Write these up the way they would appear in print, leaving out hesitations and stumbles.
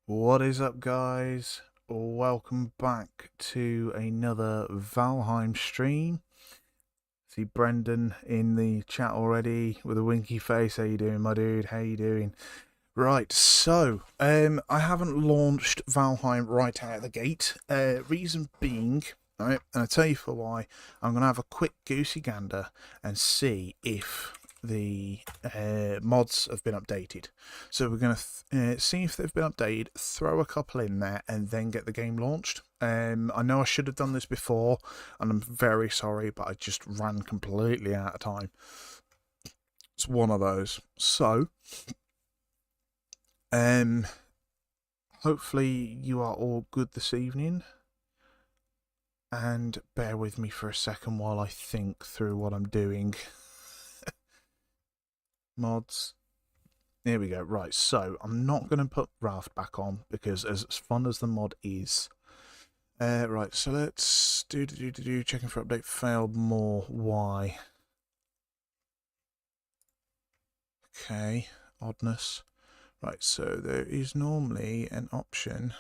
What is up, guys? Welcome back to another Valheim stream. See Brendan in the chat already with a winky face. How you doing, my dude? How you doing? Right, so I haven't launched Valheim right out of the gate. Reason being, right, and I'll tell you for why. I'm gonna have a quick goosey gander and see if the mods have been updated. So we're going to see if they've been updated, throw a couple in there, and then get the game launched. I know I should have done this before, and I'm very sorry, but I just ran completely out of time. It's one of those. So, hopefully you are all good this evening. And bear with me for a second while I think through what I'm doing. Mods. Here we go. Right, so I'm not going to put Raft back on because as fun as the mod is. Right, so let's do checking for update failed more. Why? Okay, oddness. Right, so there is normally an option.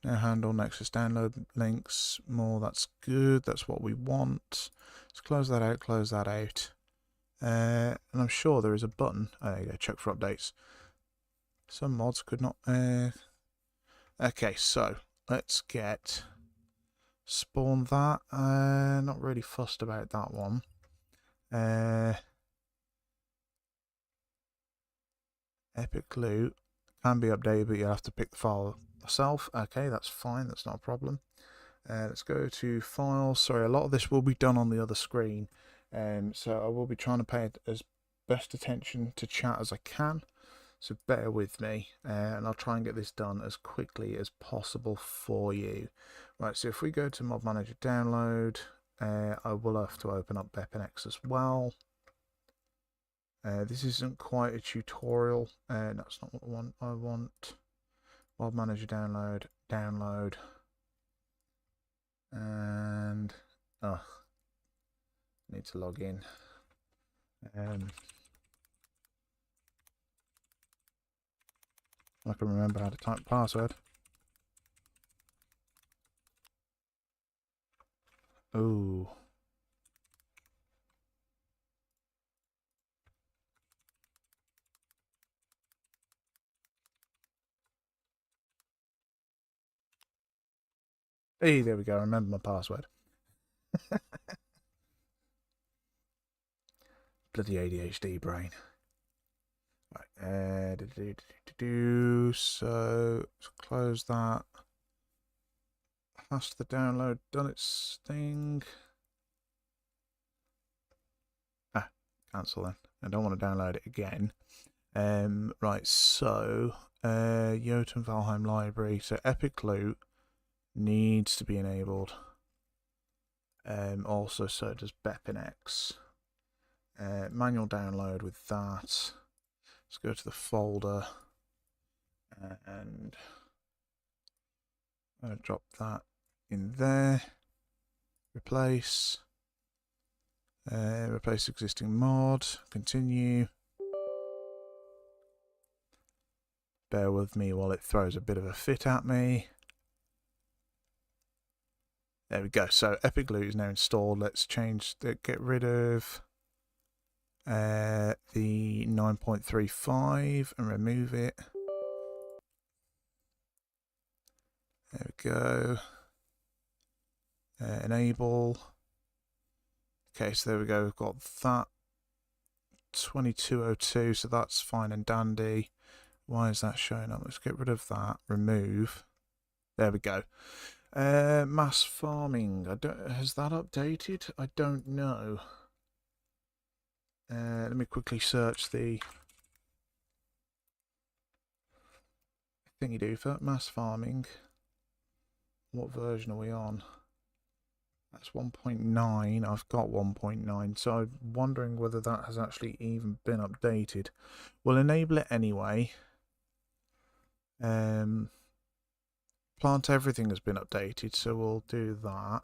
No handle, Nexus download links, more, that's good, that's what we want. Let's close that out, close that out. And I'm sure there is a button. Oh, there you go, check for updates. Some mods could not... Okay, so let's get spawn that. Not really fussed about that one. Epic loot can be updated, but you have to pick the file yourself. Okay, that's fine. That's not a problem. Let's go to files. Sorry, a lot of this will be done on the other screen, so I will be trying to pay as best attention to chat as I can. So bear with me, and I'll try and get this done as quickly as possible for you. Right, so if we go to Mod Manager Download, I will have to open up BepNX as well. This isn't quite a tutorial, that's not what I want. I want Mod Manager Download, Download, and need to log in. I can remember how to type password. Oh. Hey, there we go. I remember my password. Bloody ADHD brain. Right. So let's close that. Has the download done its thing? Cancel then. I don't want to download it again. Right, so Jotun Valheim Library. So Epic Loot needs to be enabled. Also, so does BepNX. Manual download with that. Let's go to the folder and drop that in there. Replace. Replace existing mod. Continue. Bear with me while it throws a bit of a fit at me. There we go. So Epic Loot is now installed. Let's change the, get rid of the 9.35 and remove it. There we go. Enable. Okay, so there we go. We've got that 2202, so that's fine and dandy. Why is that showing up? Let's get rid of that. Remove. There we go. Mass farming. Has that updated? I don't know. Let me quickly search the thingy do for mass farming. What version are we on? That's 1.9. I've got 1.9, so I'm wondering whether that has actually even been updated. We'll enable it anyway. Plant everything has been updated, so we'll do that.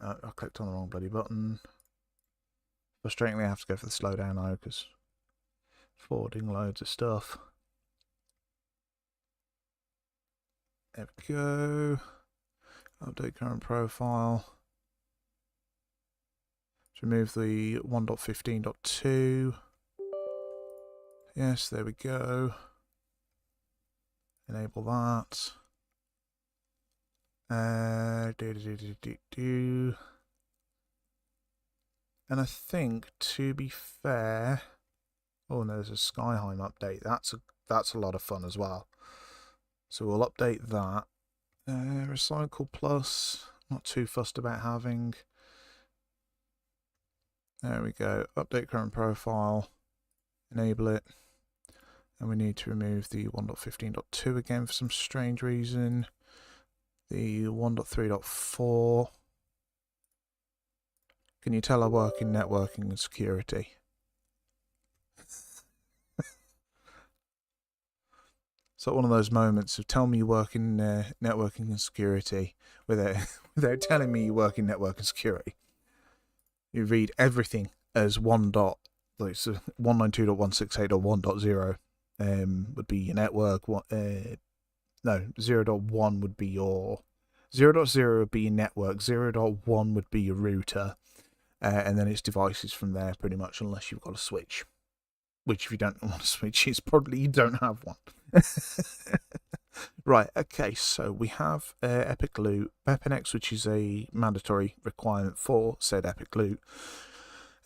I clicked on the wrong bloody button. Frustratingly, I have to go for the slowdown now because Forwarding loads of stuff. There we go. Update current profile. Remove the 1.15.2. Yes, there we go. Enable that. And I think, to be fair, oh no, there's a Skyheim update. That's a lot of fun as well. So we'll update that. Recycle Plus, not too fussed about having. There we go. Update current profile. Enable it. And we need to remove the 1.15.2 again for some strange reason. The 1.3.4. Can you tell I work in networking and security? It's like one of those moments of tell me you work in networking and security without telling me you work in network and security. You read everything as 192.168.1.0 would be your network. No, 0.1 would be your 0.0 would be your network. 0.1 would be your router, and then it's devices from there pretty much, unless you've got a switch. Which, if you don't want a switch, it's probably you don't have one. Right, okay, so we have Epic Loot, Weapon-X, which is a mandatory requirement for said Epic Loot.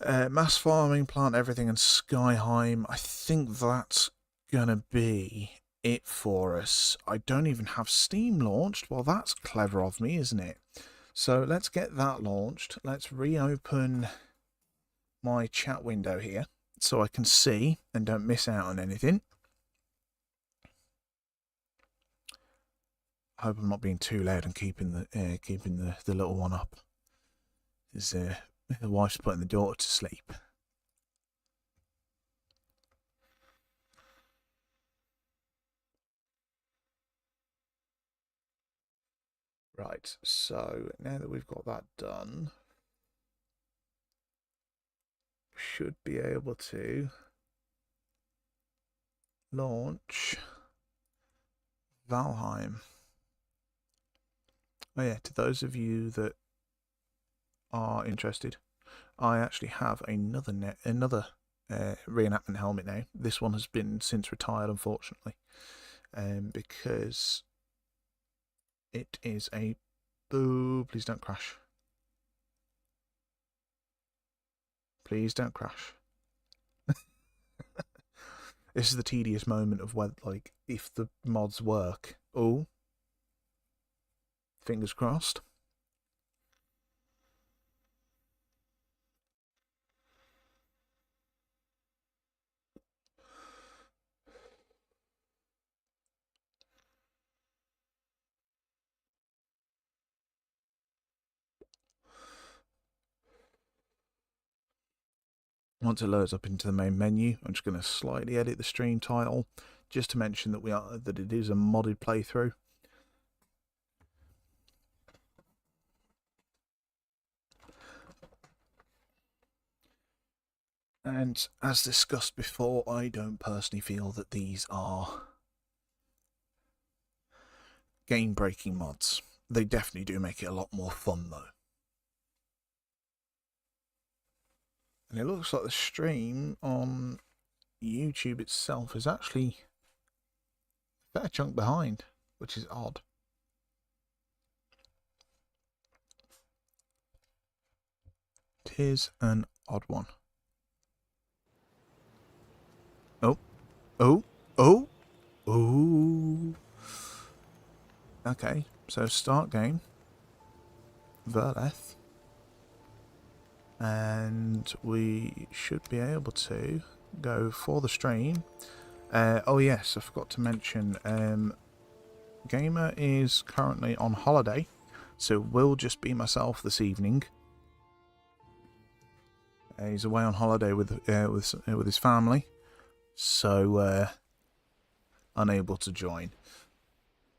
Mass Farming, Plant Everything, and Skyheim. I think that's gonna be it for us. I don't even have Steam launched. Well, that's clever of me, isn't it? So let's get that launched. Let's reopen my chat window here so I can see and don't miss out on anything. I hope I'm not being too loud and keeping the little one up. Is the wife's putting the daughter to sleep. Right, so now that we've got that done, we should be able to launch Valheim. Oh yeah, to those of you that are interested, I actually have another reenactment helmet now. This one has been since retired, unfortunately, because it is a boo. Please don't crash. Please don't crash. This is the tedious moment of whether, like, if the mods work. Oh, fingers crossed. Once it loads up into the main menu, I'm just going to slightly edit the stream title, just to mention that it is a modded playthrough. And as discussed before, I don't personally feel that these are game-breaking mods. They definitely do make it a lot more fun, though. And it looks like the stream on YouTube itself is actually a fair chunk behind, which is odd. Tis an odd one. Oh, oh, oh, oh. Okay, so start game. Valheim. And we should be able to go for the stream. Oh yes, I forgot to mention, Gamer is currently on holiday, so it will just be myself this evening. He's away on holiday with his family, so unable to join.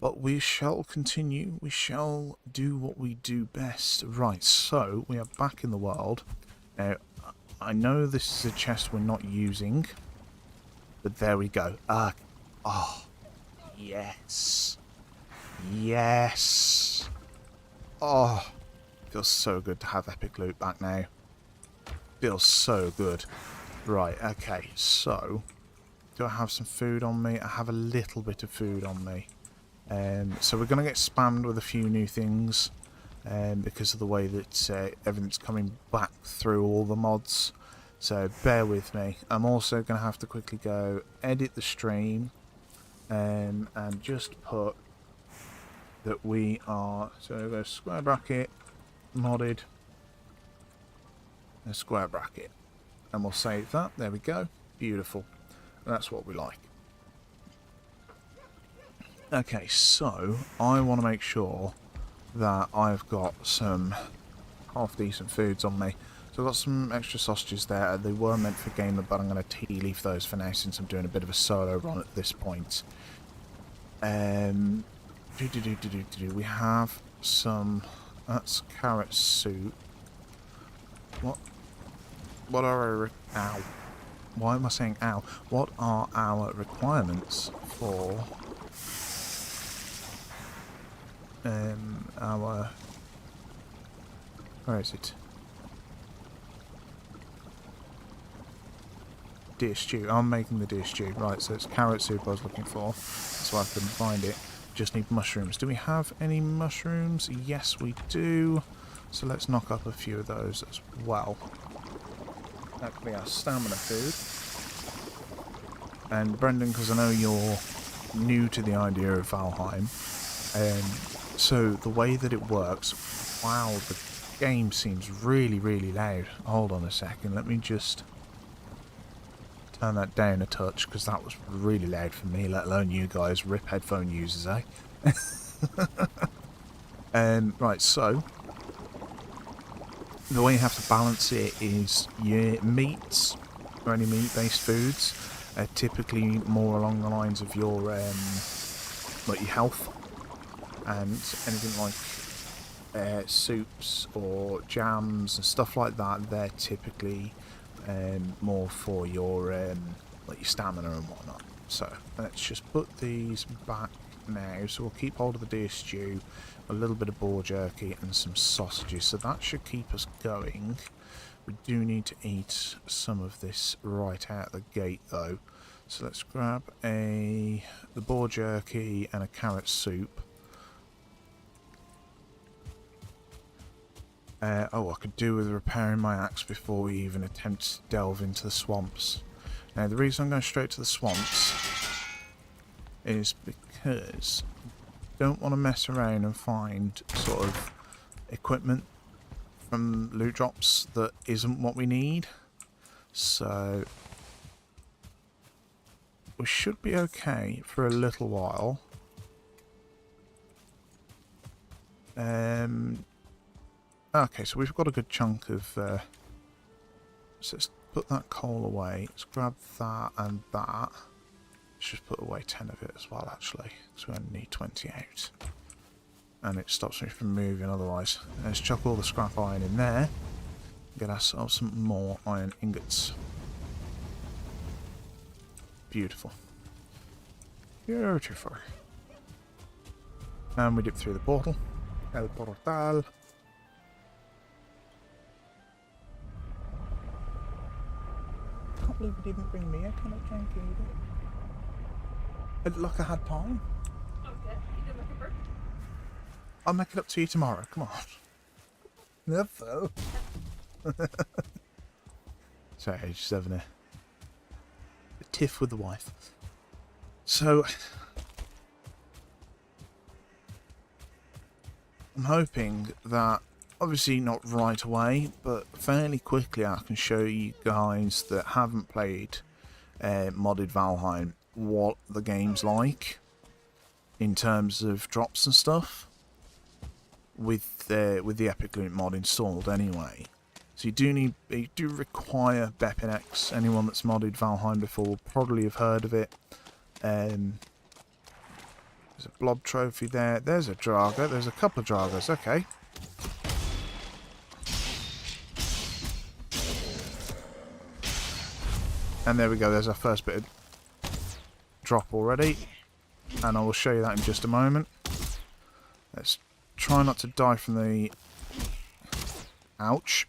But we shall continue. We shall do what we do best. Right, so we are back in the world. Now, I know this is a chest we're not using. But there we go. Oh, yes. Yes. Oh, feels so good to have epic loot back now. Feels so good. Right, okay, so do I have some food on me? I have a little bit of food on me. So we're going to get spammed with a few new things because of the way that everything's coming back through all the mods. So bear with me. I'm also going to have to quickly go edit the stream and just put that we are, so go square bracket, modded, a square bracket. And we'll save that. There we go. Beautiful. That's what we like. Okay, so I want to make sure that I've got some half decent foods on me. So I've got some extra sausages there. They were meant for gamer, but I'm going to tea leaf those for now since I'm doing a bit of a solo run at this point. We have some. That's carrot soup. What are our... Ow. Why am I saying ow? What are our requirements for our... Where is it? Deer stew. I'm making the deer stew. Right, so it's carrot soup I was looking for. That's why I couldn't find it. Just need mushrooms. Do we have any mushrooms? Yes, we do. So let's knock up a few of those as well. That could be our stamina food. And Brendan, because I know you're new to the idea of Valheim, so the way that it works, wow, the game seems really, really loud. Hold on a second, let me just turn that down a touch, because that was really loud for me, let alone you guys, rip headphone users, eh? Right, so the way you have to balance it is your meats, or any meat-based foods, are typically more along the lines of your like your health, and anything like soups or jams and stuff like that, they're typically more for your like your stamina and whatnot. So let's just put these back now. So we'll keep hold of the deer stew, a little bit of boar jerky and some sausages, so that should keep us going. We do need to eat some of this right out the gate though, so let's grab the boar jerky and a carrot soup. Oh, I could do with repairing my axe before we even attempt to delve into the swamps. Now the reason I'm going straight to the swamps is because I don't want to mess around and find sort of equipment from loot drops that isn't what we need. So we should be okay for a little while. Okay, so we've got a good chunk of so let's put that coal away. Let's grab that and that. Let's just put away 10 of it as well, actually, because we only need 20 out. And it stops me from moving otherwise. Let's chuck all the scrap iron in there. Get ourselves some more iron ingots. Beautiful. Beautiful. And we dip through the portal. El portal. I can't believe you didn't bring me a can of drink either. Like I had pie. Okay, you did make it work. I'll make it up to you tomorrow, come on. Never. Sorry, just having a tiff with the wife. So, I'm hoping that, obviously not right away, but fairly quickly I can show you guys that haven't played modded Valheim what the game's like in terms of drops and stuff with the Epic Loot mod installed anyway. So you do require BepInEx. Anyone that's modded Valheim before will probably have heard of it. There's a blob trophy there. There's a Draga. There's a couple of Dragas. Okay. And there we go. There's our first bit of drop already, and I will show you that in just a moment. Let's try not to die from the... Ouch.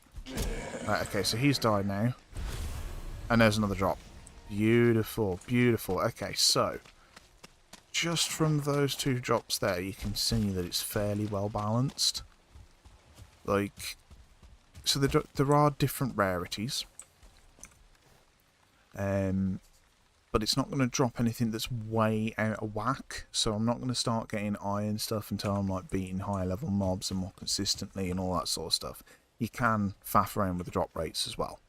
Right, okay, so he's died now. And there's another drop. Beautiful, beautiful. Okay, so just from those two drops there, you can see that it's fairly well balanced. Like, so there are different rarities. But it's not going to drop anything that's way out of whack. So I'm not going to start getting iron stuff until I'm like beating higher level mobs and more consistently and all that sort of stuff. You can faff around with the drop rates as well.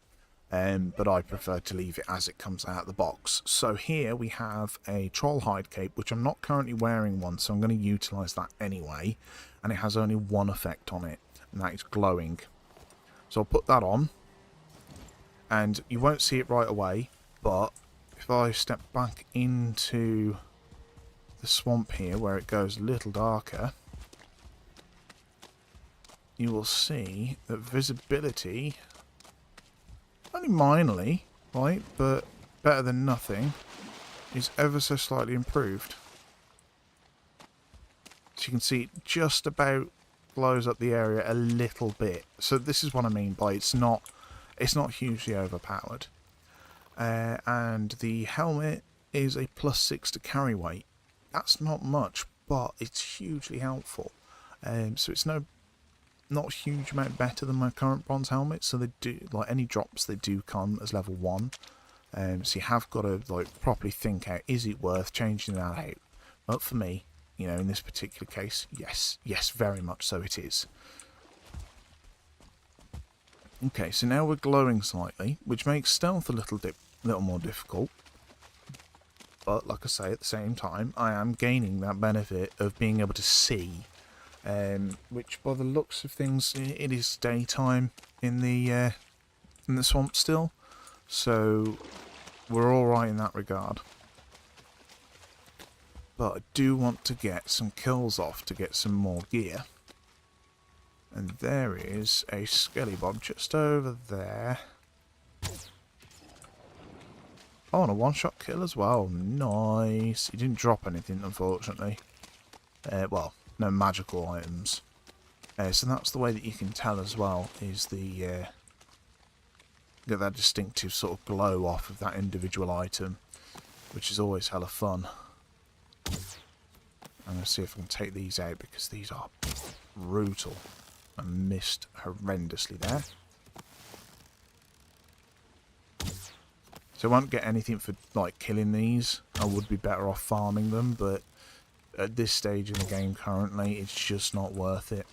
But I prefer to leave it as it comes out of the box. So here we have a troll hide cape, which I'm not currently wearing one, so I'm going to utilise that anyway. And it has only one effect on it, and that is glowing. So I'll put that on, and you won't see it right away, but if I step back into the swamp here, where it goes a little darker, you will see that visibility, only minorly, right, but better than nothing, is ever so slightly improved. So you can see it just about glows up the area a little bit. So this is what I mean by it's not hugely overpowered. And the helmet is a +6 to carry weight. That's not much, but it's hugely helpful. So it's not a huge amount better than my current bronze helmet. So they do, like any drops, they do come as level 1. So you have got to like properly think out, is it worth changing that out? But for me, you know, in this particular case, yes, very much so it is. Okay, so now we're glowing slightly, which makes stealth a little more difficult. But like I say, at the same time, I am gaining that benefit of being able to see, which by the looks of things, it is daytime in the swamp still, so we're all right in that regard. But I do want to get some kills off to get some more gear. And there is a skelly bob just over there. Oh, and a one-shot kill as well. Nice. He didn't drop anything, unfortunately. Well, no magical items. So that's the way that you can tell as well, is the... get that distinctive sort of glow off of that individual item, which is always hella fun. I'm going to see if I can take these out, because these are brutal. I missed horrendously there. So I won't get anything for like killing these. I would be better off farming them, but at this stage in the game currently, it's just not worth it.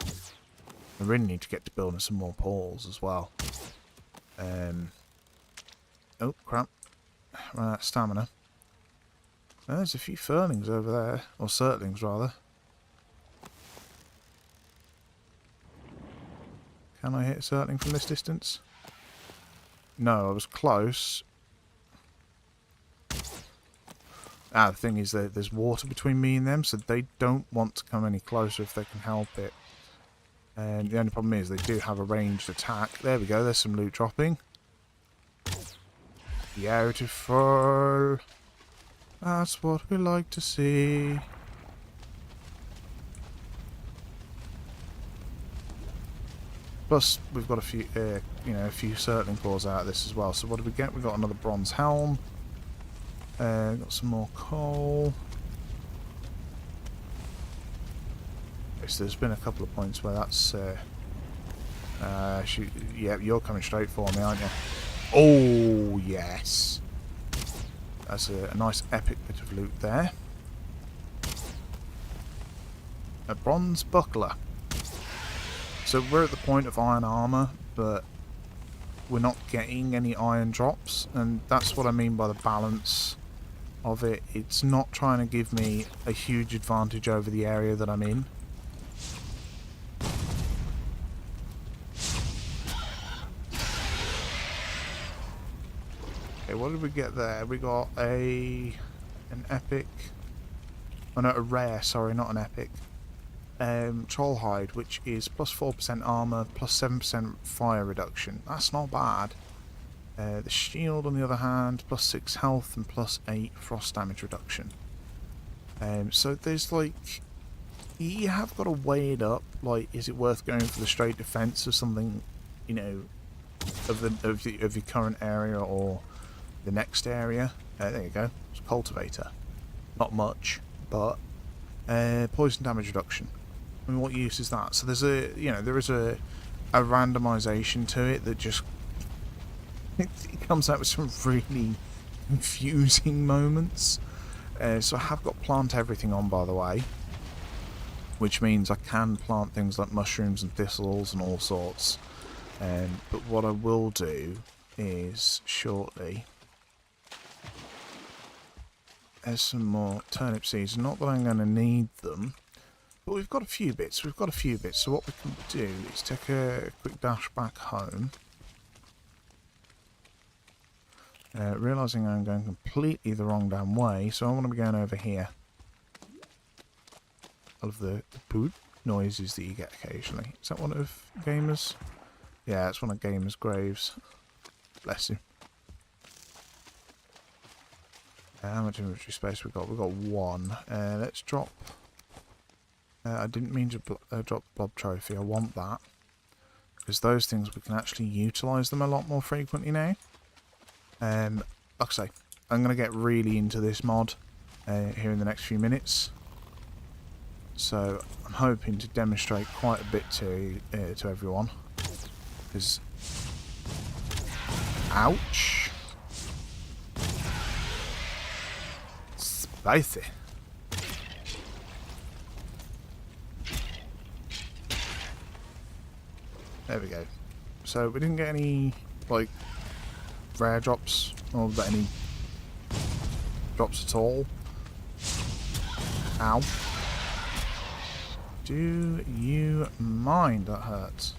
I really need to get to building some more portals as well. Oh crap. Right, stamina. There's a few furlings over there, or surtlings rather. Can I hit a surtling from this distance? No, I was close. The thing is that there's water between me and them, so they don't want to come any closer if they can help it. And the only problem is they do have a ranged attack. There we go, there's some loot dropping. Beautiful. That's what we like to see. Plus, we've got a few, a few surtling claws out of this as well. So what do we get? We got another bronze helm. Got some more coal. Okay, so there's been a couple of points where that's. Yeah, you're coming straight for me, aren't you? Oh yes. That's a nice epic bit of loot there. A bronze buckler. So we're at the point of iron armour, but we're not getting any iron drops, and that's what I mean by the balance of it. It's not trying to give me a huge advantage over the area that I'm in. Okay, what did we get there? We got an epic... Oh no, a rare, sorry, not an epic. Troll hide, which is plus 4% armor, plus 7% fire reduction. That's not bad. The shield, on the other hand, plus 6 health and plus 8 frost damage reduction. So there's like, you have got to weigh it up. Like, is it worth going for the straight defense of something, you know, of your current area or the next area? There you go. It's cultivator. Not much, but poison damage reduction. I mean, what use is that? So there's there is a randomization to it that just it comes out with some really confusing moments. So I have got plant everything on, by the way, which means I can plant things like mushrooms and thistles and all sorts. But what I will do is shortly, there's some more turnip seeds. Not that I'm going to need them, but we've got a few bits. So what we can do is take a quick dash back home. Realising I'm going completely the wrong damn way, so I want to be going over here. I love the boot noises that you get occasionally. Is that one of Gamer's? Yeah, it's one of Gamer's graves. Bless him. How much inventory space we got? We've got 1. Let's drop... I didn't mean to drop the Blob Trophy. I want that. Because those things, we can actually utilise them a lot more frequently now. Like I say, I'm going to get really into this mod here in the next few minutes. So I'm hoping to demonstrate quite a bit to everyone. Because... ouch! Spicy. There we go. So we didn't get any, like, rare drops, or any drops at all. Ow. Do you mind? That hurts.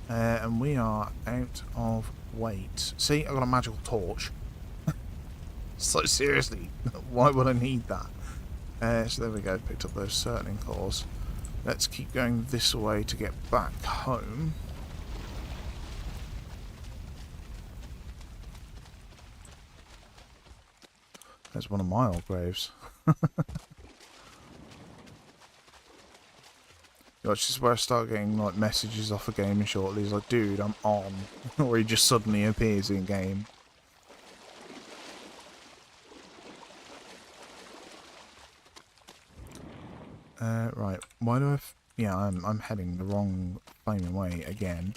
And we are out of weight. See, I've got a magical torch. So seriously, why would I need that? So there we go, picked up those certain cores. Let's keep going this way to get back home. There's one of my old graves. Which is where I start getting like messages off a game shortly. He's like, dude, I'm on. Or he just suddenly appears in game. Right. Why do I... yeah, I'm heading the wrong flaming way again.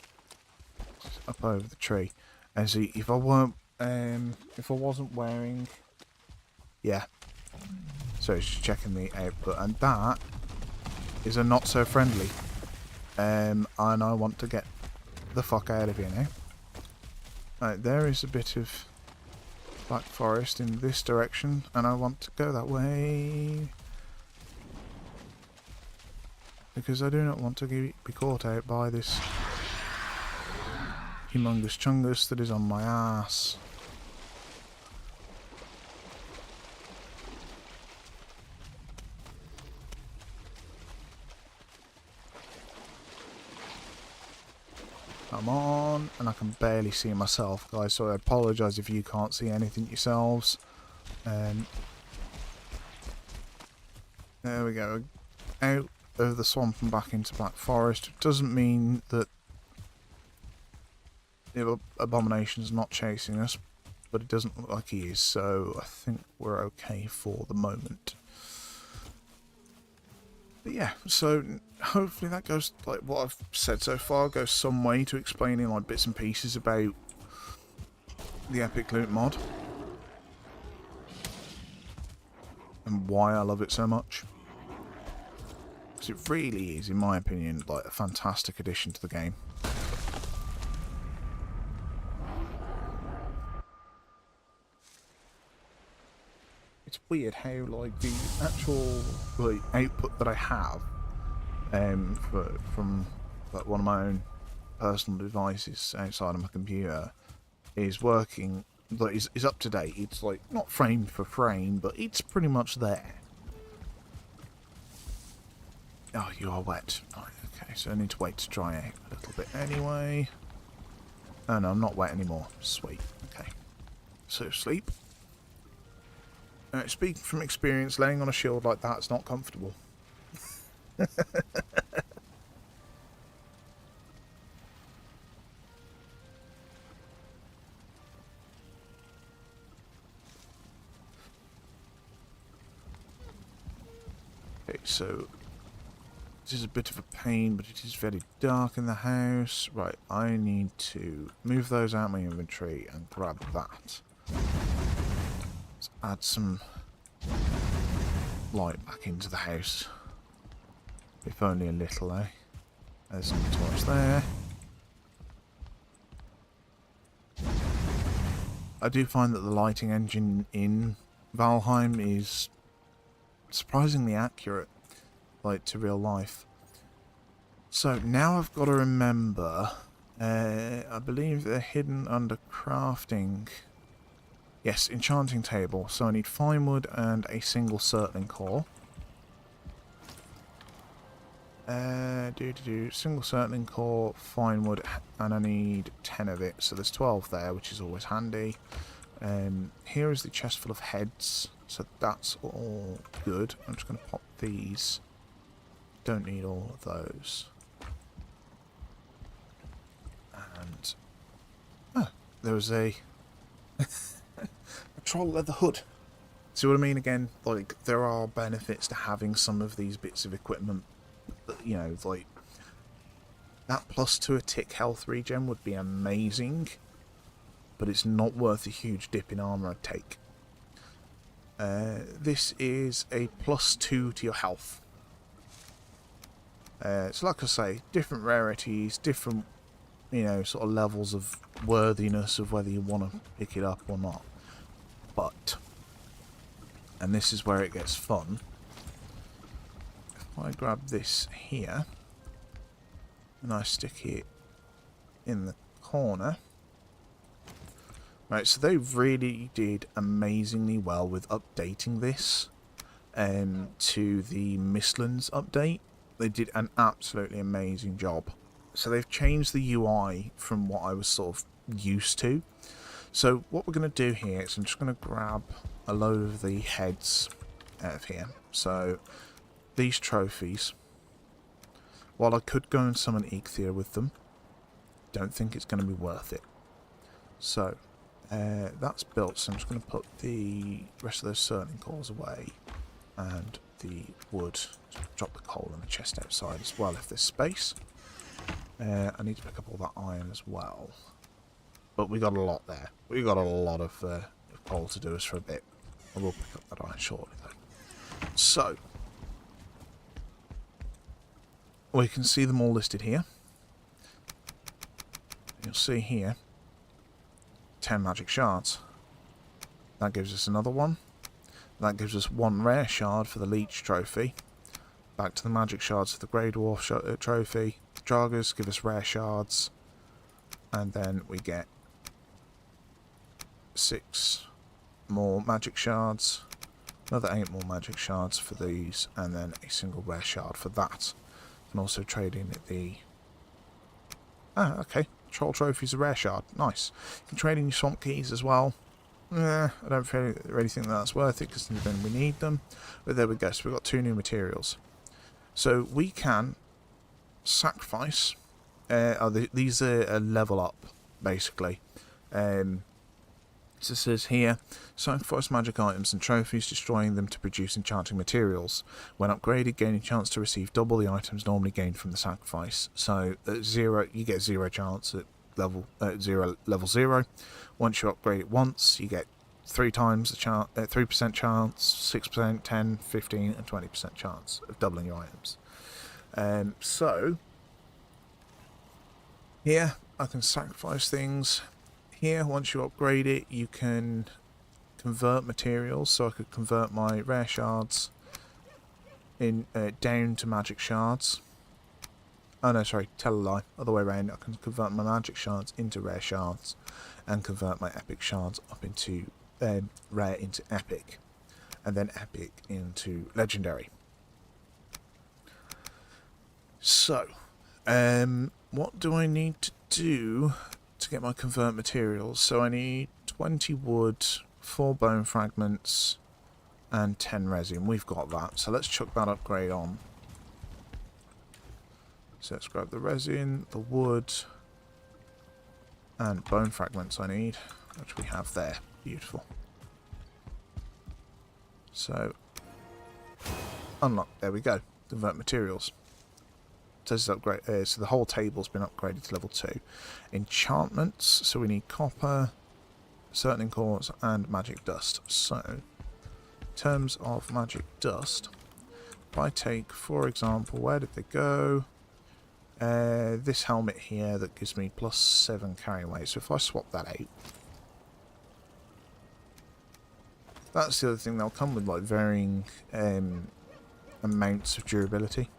Just up over the tree. And see, if I wasn't wearing... yeah. So it's just checking the output. And that is a not so friendly. And I want to get the fuck out of here now. Right, there is a bit of black forest in this direction, and I want to go that way. Because I do not want to be caught out by this humongous chungus that is on my ass. Come on, and I can barely see myself, guys, so I apologise if you can't see anything yourselves. There we go, out of the swamp and back into Black Forest. It doesn't mean that the Abomination's not chasing us, but it doesn't look like he is, so I think we're okay for the moment. But yeah, so hopefully that goes, like what I've said so far, goes some way to explaining like bits and pieces about the Epic Loot mod and why I love it so much. Because it really is, in my opinion, like a fantastic addition to the game. It's weird how like the actual like output that I have from like one of my own personal devices outside of my computer is working, like is up to date. It's like not frame for frame, but it's pretty much there. Oh, you are wet. Right, okay, so I need to wait to dry out a little bit anyway. Oh no, I'm not wet anymore. Sweet. Okay. So sleep. Speaking from experience, laying on a shield like that's not comfortable. Okay, so this is a bit of a pain, but it is very dark in the house. Right, I need to move those out of my inventory and grab that. Let's add some light back into the house. If only a little, eh? There's some torch there. I do find that the lighting engine in Valheim is surprisingly accurate, like to real life. So now I've got to remember, I believe they're hidden under crafting. Yes, enchanting table. So I need fine wood and a single surtling core. Single surtling core, fine wood, and I need 10 of it. So there's 12 there, which is always handy. Here is the chest full of heads, so that's all good. I'm just going to pop these. Don't need all of those. And there was a troll leather hood. See what I mean? Again, like there are benefits to having some of these bits of equipment. You know, like that plus 2 a tick health regen would be amazing, but it's not worth a huge dip in armor I'd take. This is a +2 to your health. So like I say, different rarities, different, you know, sort of levels of worthiness of whether you want to pick it up or not. But, and this is where it gets fun, if I grab this here and I stick it in the corner. Right, so they really did amazingly well with updating this to the Mistlands update. They did an absolutely amazing job. So they've changed the UI from what I was sort of used to. So what we're going to do here is I'm just going to grab a load of the heads out of here. So these trophies, while I could go and summon Eikthyr with them, don't think it's going to be worth it. So that's built, so I'm just going to put the rest of those surtling cores away and the wood. Drop the coal in the chest outside as well if there's space. I need to pick up all that iron as well. But we got a lot there. We got a lot of coal to do us for a bit. I will pick up that iron shortly though. So, we can see them all listed here. You'll see here 10 magic shards. That gives us another one. That gives us 1 rare shard for the Leech trophy. Back to the magic shards for the Grey Dwarf trophy. The Dragas give us rare shards. And then we get 6 more magic shards. Another 8 more magic shards for these. And then a single rare shard for that. And also trade in the... Ah, okay. Troll trophy's a rare shard. Nice. You can trade in your swamp keys as well. I don't really think that's worth it because then we need them. But there we go. So we've got 2 new materials. So we can sacrifice. These are a level up, basically. So it says here, sacrifice magic items and trophies, destroying them to produce enchanting materials. When upgraded, gain a chance to receive double the items normally gained from the sacrifice. So at 0, you get 0 chance at level 0. Once you upgrade it once, you get 3 times the chance, 3% chance, 6%, 10, 15, and 20% chance of doubling your items. So here I can sacrifice things. Here, once you upgrade it, you can convert materials. So I could convert my rare shards in down to magic shards. Oh no, sorry, tell a lie. Other way around. I can convert my magic shards into rare shards, and convert my epic shards up into rare into epic, and then epic into legendary. So, what do I need to do to get my convert materials. So I need 20 wood, 4 bone fragments, and 10 resin. We've got that. So let's chuck that upgrade on. So let's grab the resin, the wood, and bone fragments I need, which we have there. Beautiful. So, unlock. There we go. Convert materials. Says upgrade. So the whole table's been upgraded to level 2. Enchantments. So we need copper, certain cores, and magic dust. So, in terms of magic dust, if I take, for example, where did they go? This helmet here that gives me plus 7 carry weight. So if I swap that out, that's the other thing. They'll come with like varying amounts of durability.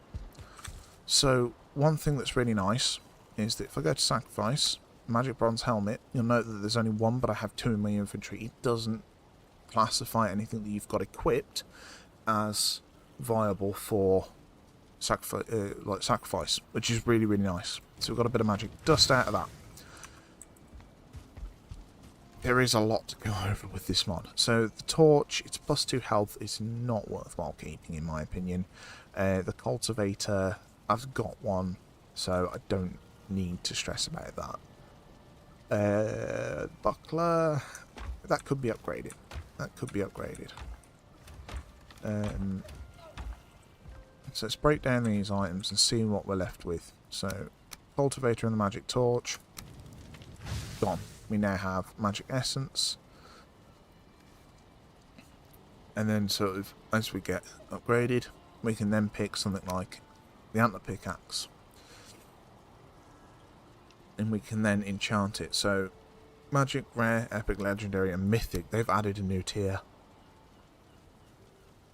So one thing that's really nice is that if I go to sacrifice magic bronze helmet, you'll note that there's only one, but I have 2 in my inventory. It doesn't classify anything that you've got equipped as viable for sacrifice, which is really, really nice. So we've got a bit of magic dust out of that. There is a lot to go over with this mod. So the torch, it's plus 2 health, it's not worthwhile keeping in my opinion. The cultivator, I've got one, so I don't need to stress about that. Buckler, that could be upgraded. That could be upgraded. So let's break down these items and see what we're left with. So, cultivator and the magic torch. Gone. We now have magic essence. And then sort of, as we get upgraded, we can then pick something like the antler pickaxe. And we can then enchant it. So, magic, rare, epic, legendary, and mythic. They've added a new tier.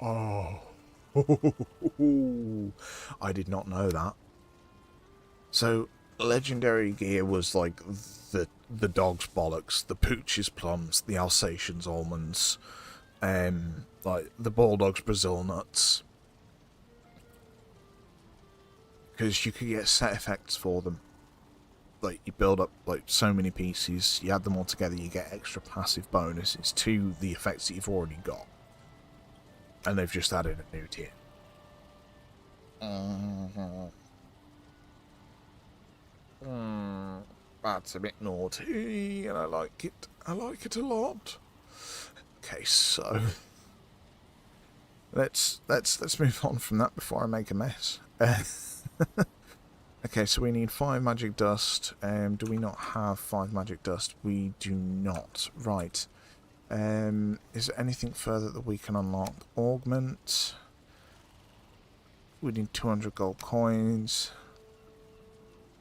Oh. I did not know that. So legendary gear was like the dog's bollocks, the pooch's plums, the Alsatian's almonds, like the bulldog's Brazil nuts, because you could get set effects for them. Like you build up like so many pieces, you add them all together, you get extra passive bonuses to the effects that you've already got. And they've just added a new tier. That's a bit naughty, and I like it. I like it a lot. Okay, so let's move on from that before I make a mess. Okay, so we need 5 magic dust. Do we not have 5 magic dust? We do not. Right. Is there anything further that we can unlock? Augment. We need 200 gold coins.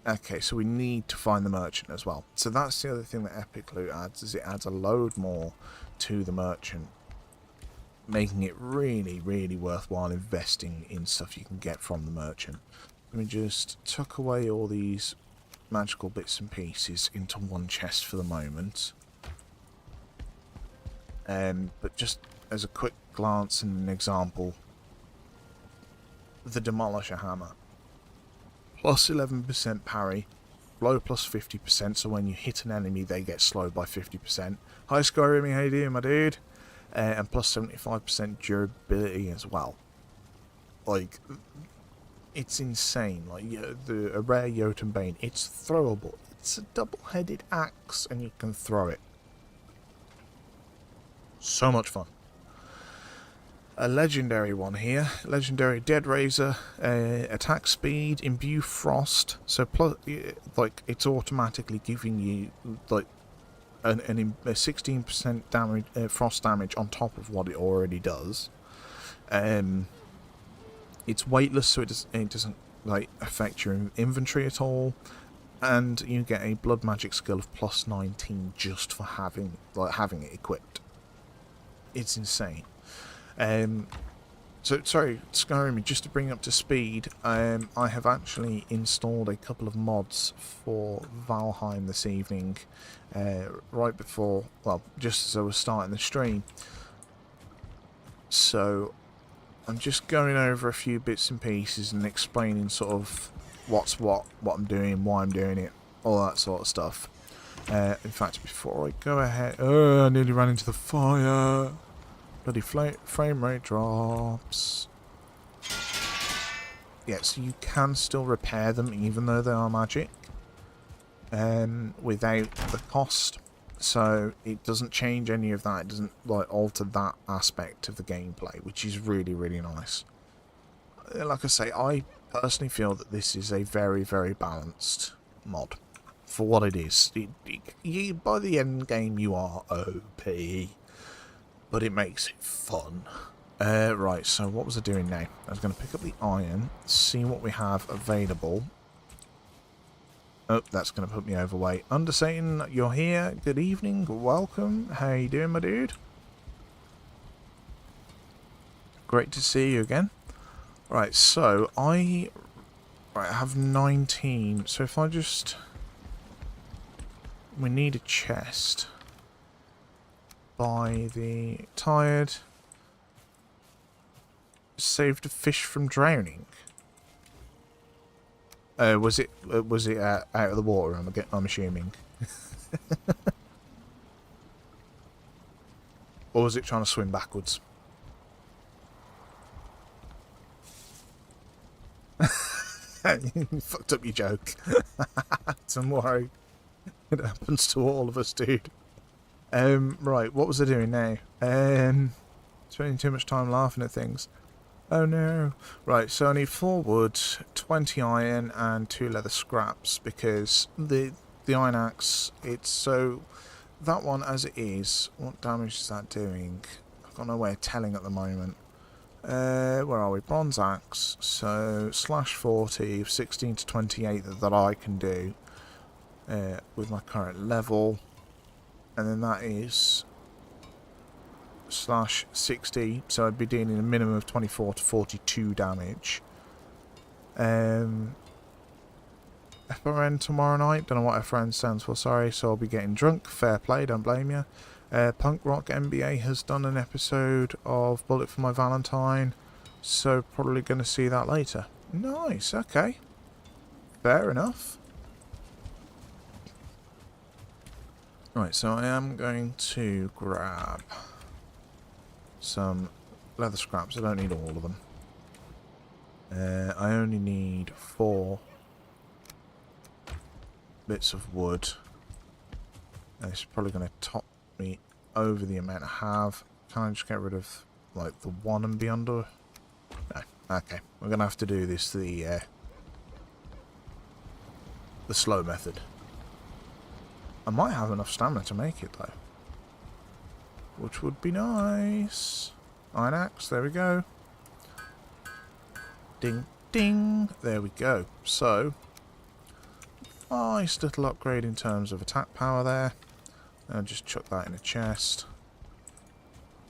Okay, so we need to find the merchant as well. So that's the other thing that Epic Loot adds, is it adds a load more to the merchant, making it really, really worthwhile investing in stuff you can get from the merchant. Let me just tuck away all these magical bits and pieces into one chest for the moment. But just as a quick glance and an example, the Demolisher Hammer. Plus 11% parry, slow plus 50%, so when you hit an enemy they get slowed by 50%. Hi Skyrim, how you doing my dude? And plus 75% durability as well. Like, it's insane. Like, a rare Jotunbane, it's throwable. It's a double-headed axe and you can throw it. So much fun. A legendary one here. Legendary Dead Razor. Attack speed, imbue frost. So plus, like, it's automatically giving you like a 16% damage, frost damage on top of what it already does. It's weightless, so it doesn't like affect your inventory at all. And you get a blood magic skill of plus 19 just for having it equipped. It's insane. So sorry, Skyrim, just to bring up to speed, I have actually installed a couple of mods for Valheim this evening, right before, well, just as I was starting the stream. So I'm just going over a few bits and pieces and explaining sort of what's what I'm doing, why I'm doing it, all that sort of stuff. In fact, before I go ahead... Oh, I nearly ran into the fire. Bloody frame rate drops. Yes, you can still repair them even though they are magic. Without the cost. So it doesn't change any of that. It doesn't like alter that aspect of the gameplay, which is really, really nice. Like I say, I personally feel that this is a very, very balanced mod for what it is. By the end game, you are OP, but it makes it fun. Right, so what was I doing now? I was going to pick up the iron, see what we have available. Oh, that's going to put me overweight. Undersatan, you're here. Good evening. Welcome. How you doing, my dude? Great to see you again. Right, so I have 19. So if I just... We need a chest. By the tired. Saved a fish from drowning. Was it out of the water? I'm assuming. Or was it trying to swim backwards? You fucked up your joke. Don't worry. It happens to all of us, dude. Right, what was I doing now? Spending too much time laughing at things. Oh no. Right, so I need 4 wood, 20 iron, and 2 leather scraps, because the iron axe, it's so... That one as it is, what damage is that doing? I've got no way of telling at the moment. Where are we? Bronze axe, so slash 40, 16 to 28 that I can do with my current level. And then that is slash 60, so I'd be dealing a minimum of 24 to 42 damage. FRN tomorrow night, don't know what FRN stands for, sorry, so I'll be getting drunk, fair play, don't blame you. Punk Rock MBA has done an episode of Bullet for My Valentine, so probably going to see that later. Nice, okay. Fair enough. Right, so I am going to grab some leather scraps. I don't need all of them. I only need 4 bits of wood. This is probably going to top me over the amount I have. Can I just get rid of like the 1 and be under? No. Okay. We're going to have to do this the slow method. I might have enough stamina to make it though, which would be nice. Iron axe, there we go. Ding, ding, there we go. So, nice little upgrade in terms of attack power there. I'll just chuck that in a chest.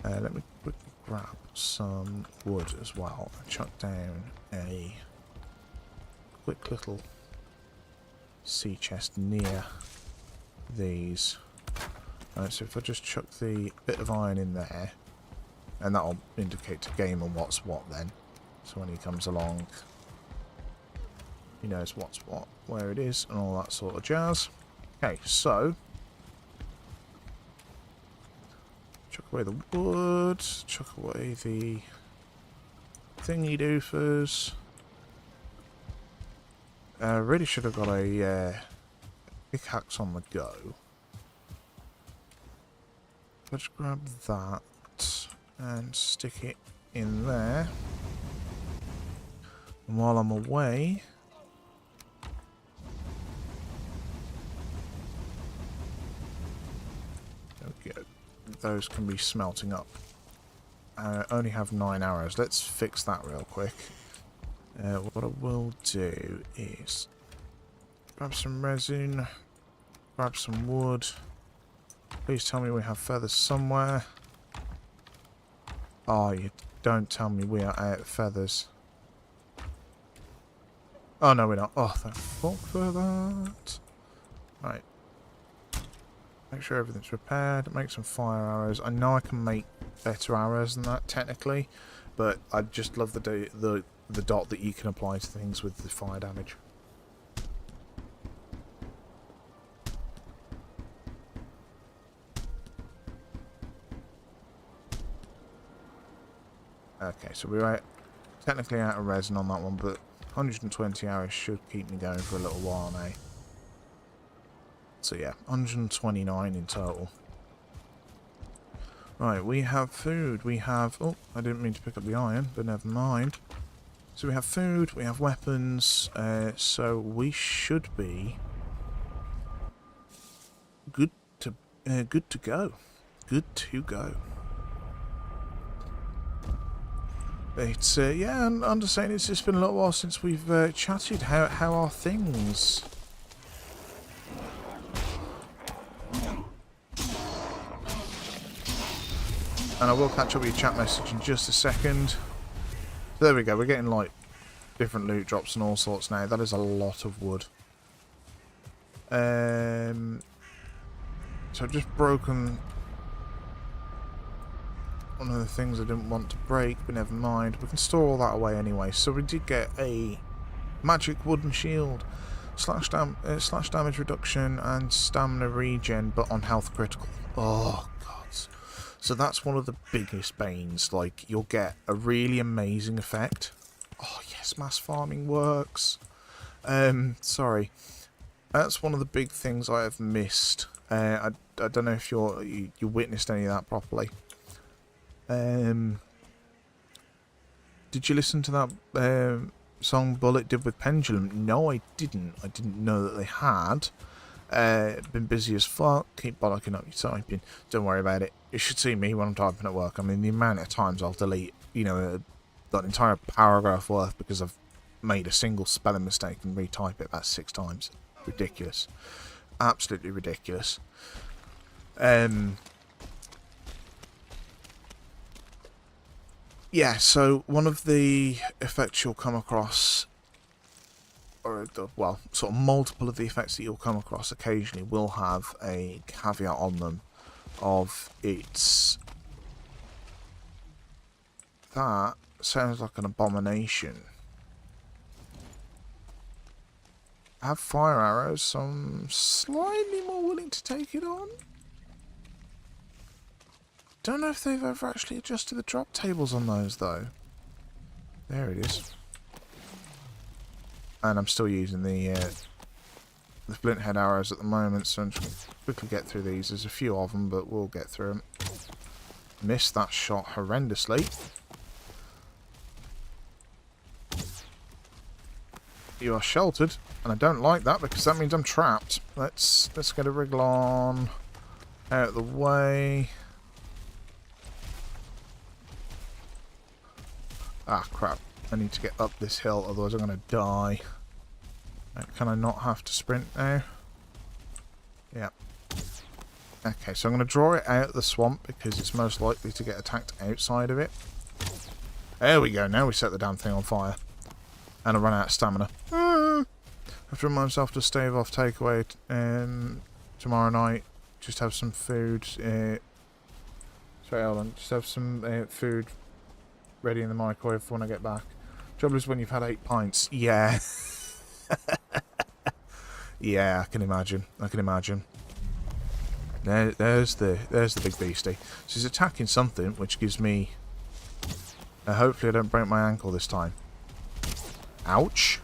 Let me quickly grab some wood as well and chuck down a quick little sea chest near these. Right, so if I just chuck the bit of iron in there, and that'll indicate to Gamer what's what then. So when he comes along, he knows what's what, where it is, and all that sort of jazz. Okay, so chuck away the wood, chuck away the thingy doofers. Really should have got a pickaxe on the go. Let's grab that and stick it in there. And while I'm away, there we go. Those can be smelting up. I only have 9 arrows. Let's fix that real quick. What I will do is grab some resin, grab some wood. Please tell me we have feathers somewhere. Oh, you don't tell me we are out of feathers. Oh, no, we're not. Oh, thank fuck for that. Right. Make sure everything's repaired. Make some fire arrows. I know I can make better arrows than that, technically. But I just love the dot that you can apply to things with the fire damage. Okay, so we're technically out of resin on that one, but 120 hours should keep me going for a little while now. So yeah, 129 in total. Right, we have food, we have... Oh, I didn't mean to pick up the iron, but never mind. So we have food, we have weapons, so we should be good to go. Good to go. It's, yeah, I'm just saying it's just been a little while since we've chatted. How are things? And I will catch up with your chat message in just a second. So there we go, we're getting like different loot drops and all sorts now. That is a lot of wood. So I've just broken one of the things I didn't want to break, but never mind. We can store all that away anyway. So we did get a magic wooden shield, slash damage reduction and stamina regen, but on health critical. Oh god. So that's one of the biggest banes. Like, you'll get a really amazing effect. Oh yes, mass farming works. Sorry. That's one of the big things I have missed. I don't know if you witnessed any of that properly. Did you listen to that song Bullet did with Pendulum? No, I didn't. I didn't know that they had. Been busy as fuck. Keep bollocking up your typing. Don't worry about it. You should see me when I'm typing at work. I mean, the amount of times I'll delete, you know, that entire paragraph worth because I've made a single spelling mistake and retype it about 6 times. Ridiculous. Absolutely ridiculous. Yeah, so one of the effects you'll come across, or well, sort of multiple of the effects that you'll come across occasionally will have a caveat on them of it's... That sounds like an abomination. I have fire arrows, so I'm slightly more willing to take it on. Don't know if they've ever actually adjusted the drop tables on those, though. There it is. And I'm still using the flint head arrows at the moment, so I'm just going to quickly get through these. There's a few of them, but we'll get through them. Missed that shot horrendously. You are sheltered, and I don't like that because that means I'm trapped. Let's get a wriggle on out of the way. Ah, crap. I need to get up this hill, otherwise I'm going to die. Can I not have to sprint now? Yeah. Okay, so I'm going to draw it out of the swamp because it's most likely to get attacked outside of it. There we go. Now we set the damn thing on fire. And I run out of stamina. I have to remind myself to stave off takeaway tomorrow night. Just have some food. Sorry, hold on. Just have some food ready in the microwave for when I get back. Trouble is when you've had 8 pints. Yeah. Yeah, I can imagine. I can imagine. There's the big beastie. So he's attacking something, which gives me... hopefully I don't break my ankle this time. Ouch.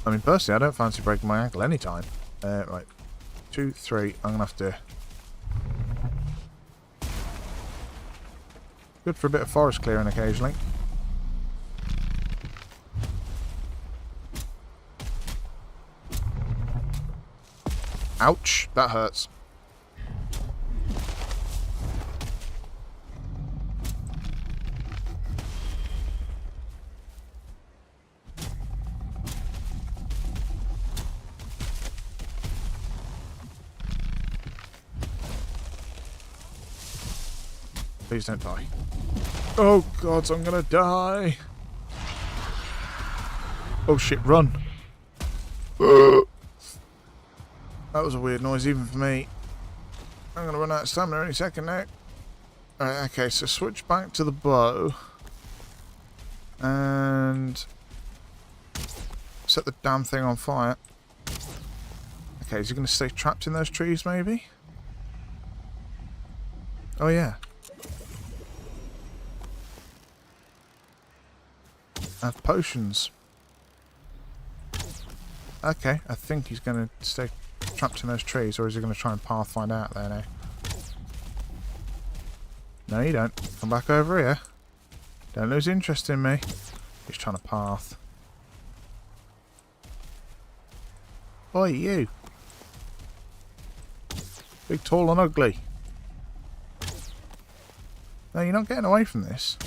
I mean, personally, I don't fancy breaking my ankle anytime. Right. 2, 3. I'm going to have to... Good for a bit of forest clearing occasionally. Ouch. That hurts. Please don't die. Oh god, I'm gonna die. Oh shit, run. That was a weird noise even for me. I'm gonna run out of stamina any second now. Alright, okay, so switch back to the bow. And set the damn thing on fire. Okay, is he gonna stay trapped in those trees maybe? Oh yeah. have potions. Okay, I think he's going to stay trapped in those trees, or is he going to try and pathfind out there now? No, you don't. Come back over here. Don't lose interest in me. He's trying to path. Oi, you. Big, tall and ugly. No, you're not getting away from this.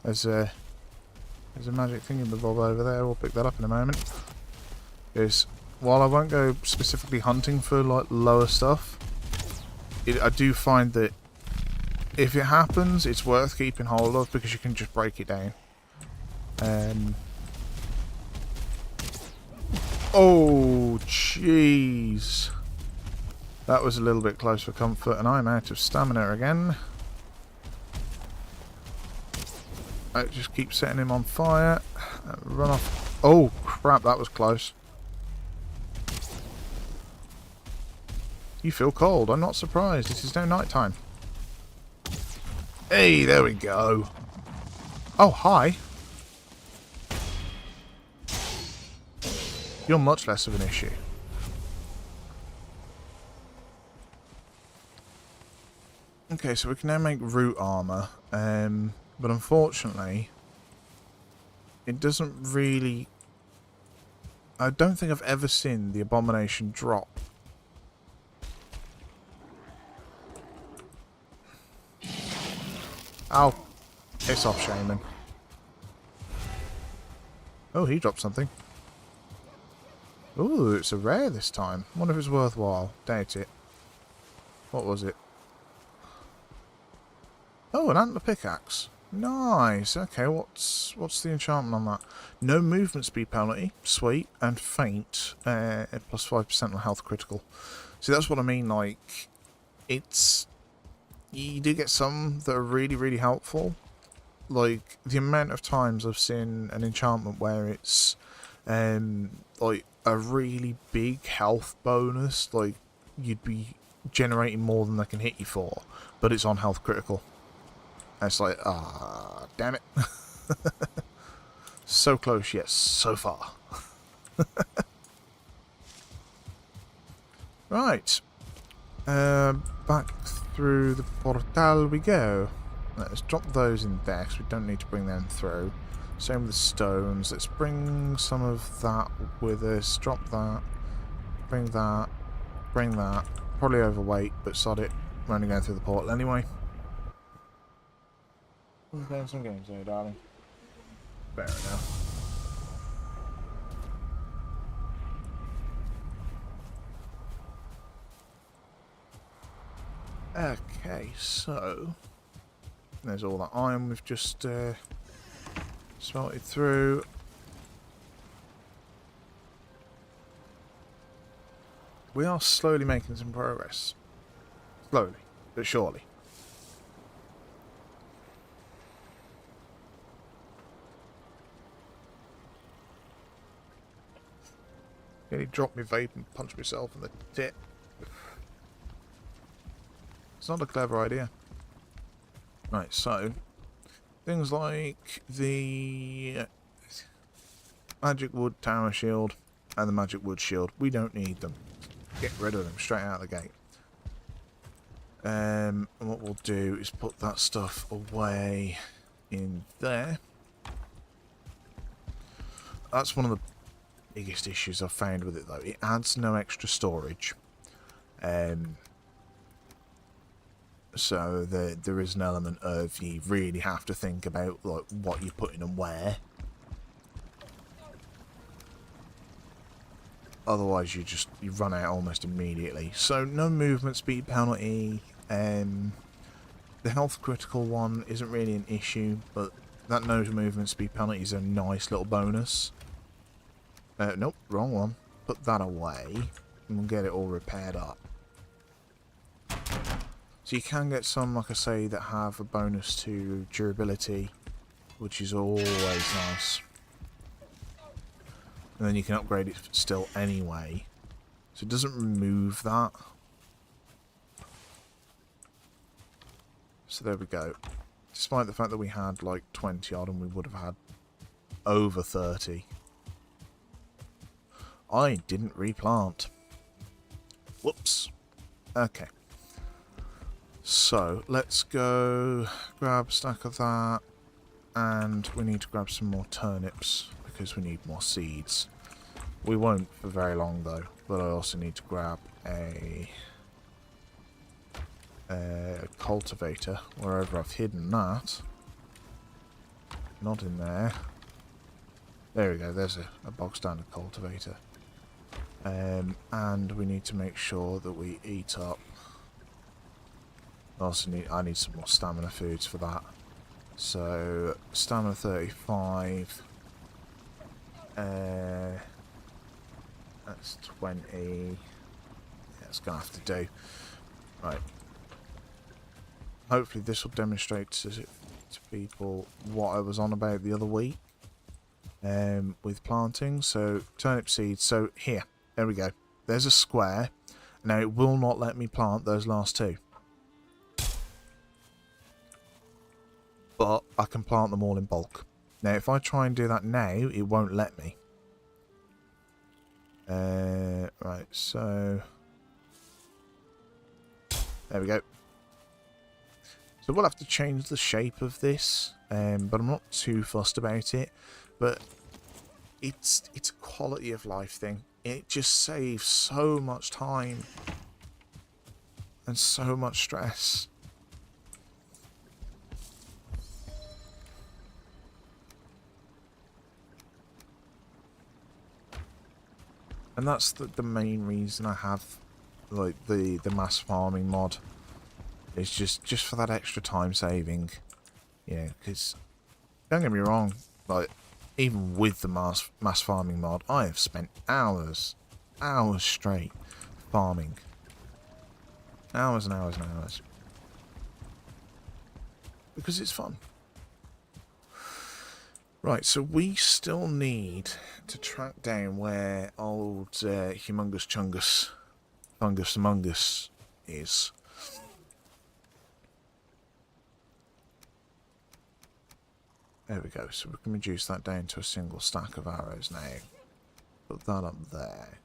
There's a magic thingamabob over there. We'll pick that up in a moment. Because while I won't go specifically hunting for like lower stuff, I do find that if it happens, it's worth keeping hold of because you can just break it down. Oh, jeez. That was a little bit close for comfort, and I'm out of stamina again. I just keep setting him on fire. Run off. Oh, crap, that was close. You feel cold. I'm not surprised. It is now night time. Hey, there we go. Oh, hi. You're much less of an issue. Okay, so we can now make root armor. But unfortunately, it doesn't really... I don't think I've ever seen the abomination drop. Ow. Piss off, Shaman. Oh, he dropped something. Ooh, it's a rare this time. Wonder if it's worthwhile. Doubt it. What was it? Oh, an antler pickaxe. Nice. Okay, what's the enchantment on that? No movement speed penalty. Sweet. And faint. Plus 5% on health critical. See, that's what I mean. Like, it's... You do get some that are really, really helpful. Like, the amount of times I've seen an enchantment where it's, like, a really big health bonus. Like, you'd be generating more than they can hit you for. But it's on health critical. And it's like, ah, damn it. So close, yet so far. Right. Back through the portal we go. Let's drop those in there because we don't need to bring them through. Same with the stones. Let's bring some of that with us. Drop that. Bring that. Bring that. Probably overweight, but sod it. We're only going through the portal anyway. We're playing some games there, darling. Fair enough. Okay, so there's all that iron we've just smelted through. We are slowly making some progress. Slowly, but surely. Nearly dropped my vape and punched myself in the tit. It's not a clever idea. Right, so things like the magic wood tower shield and the magic wood shield, we don't need them. Get rid of them straight out of the gate. And what we'll do is put that stuff away in there. That's one of the biggest issues I've found with it, though. It adds no extra storage. So there is an element of you really have to think about like what you're putting and where. Otherwise, you run out almost immediately. So no movement speed penalty. The health critical one isn't really an issue, but that no movement speed penalty is a nice little bonus. Nope, wrong one. Put that away, and we'll get it all repaired up. So you can get some, like I say, that have a bonus to durability, which is always nice. And then you can upgrade it still anyway. So it doesn't remove that. So there we go. Despite the fact that we had like 20 odd and we would have had over 30. I didn't replant. Whoops. Okay. So let's go grab a stack of that. And we need to grab some more turnips because we need more seeds. We won't for very long though. But I also need to grab a cultivator wherever I've hidden that. Not in there. There we go, there's a bog standard cultivator. And we need to make sure that we eat up. I need some more stamina foods for that. So stamina 35. That's 20. That's gonna have to do. Right. Hopefully this will demonstrate to people what I was on about the other week with planting. So turnip seeds. So here, there we go. There's a square. Now it will not let me plant those last two, but I can plant them all in bulk. Now if I try and do that now, it won't let me. Right, so there we go. So we'll have to change the shape of this, but I'm not too fussed about it. But it's a quality of life thing. It just saves so much time and so much stress. And that's the main reason I have like the mass farming mod. It's just for that extra time saving. Yeah, because don't get me wrong, like even with the mass farming mod, I have spent hours straight farming. Hours and hours and hours. Because it's fun. Right, so we still need to track down where old Humongous Chungus Fungus Among Us is. There we go, so we can reduce that down to a single stack of arrows now. Put that up there.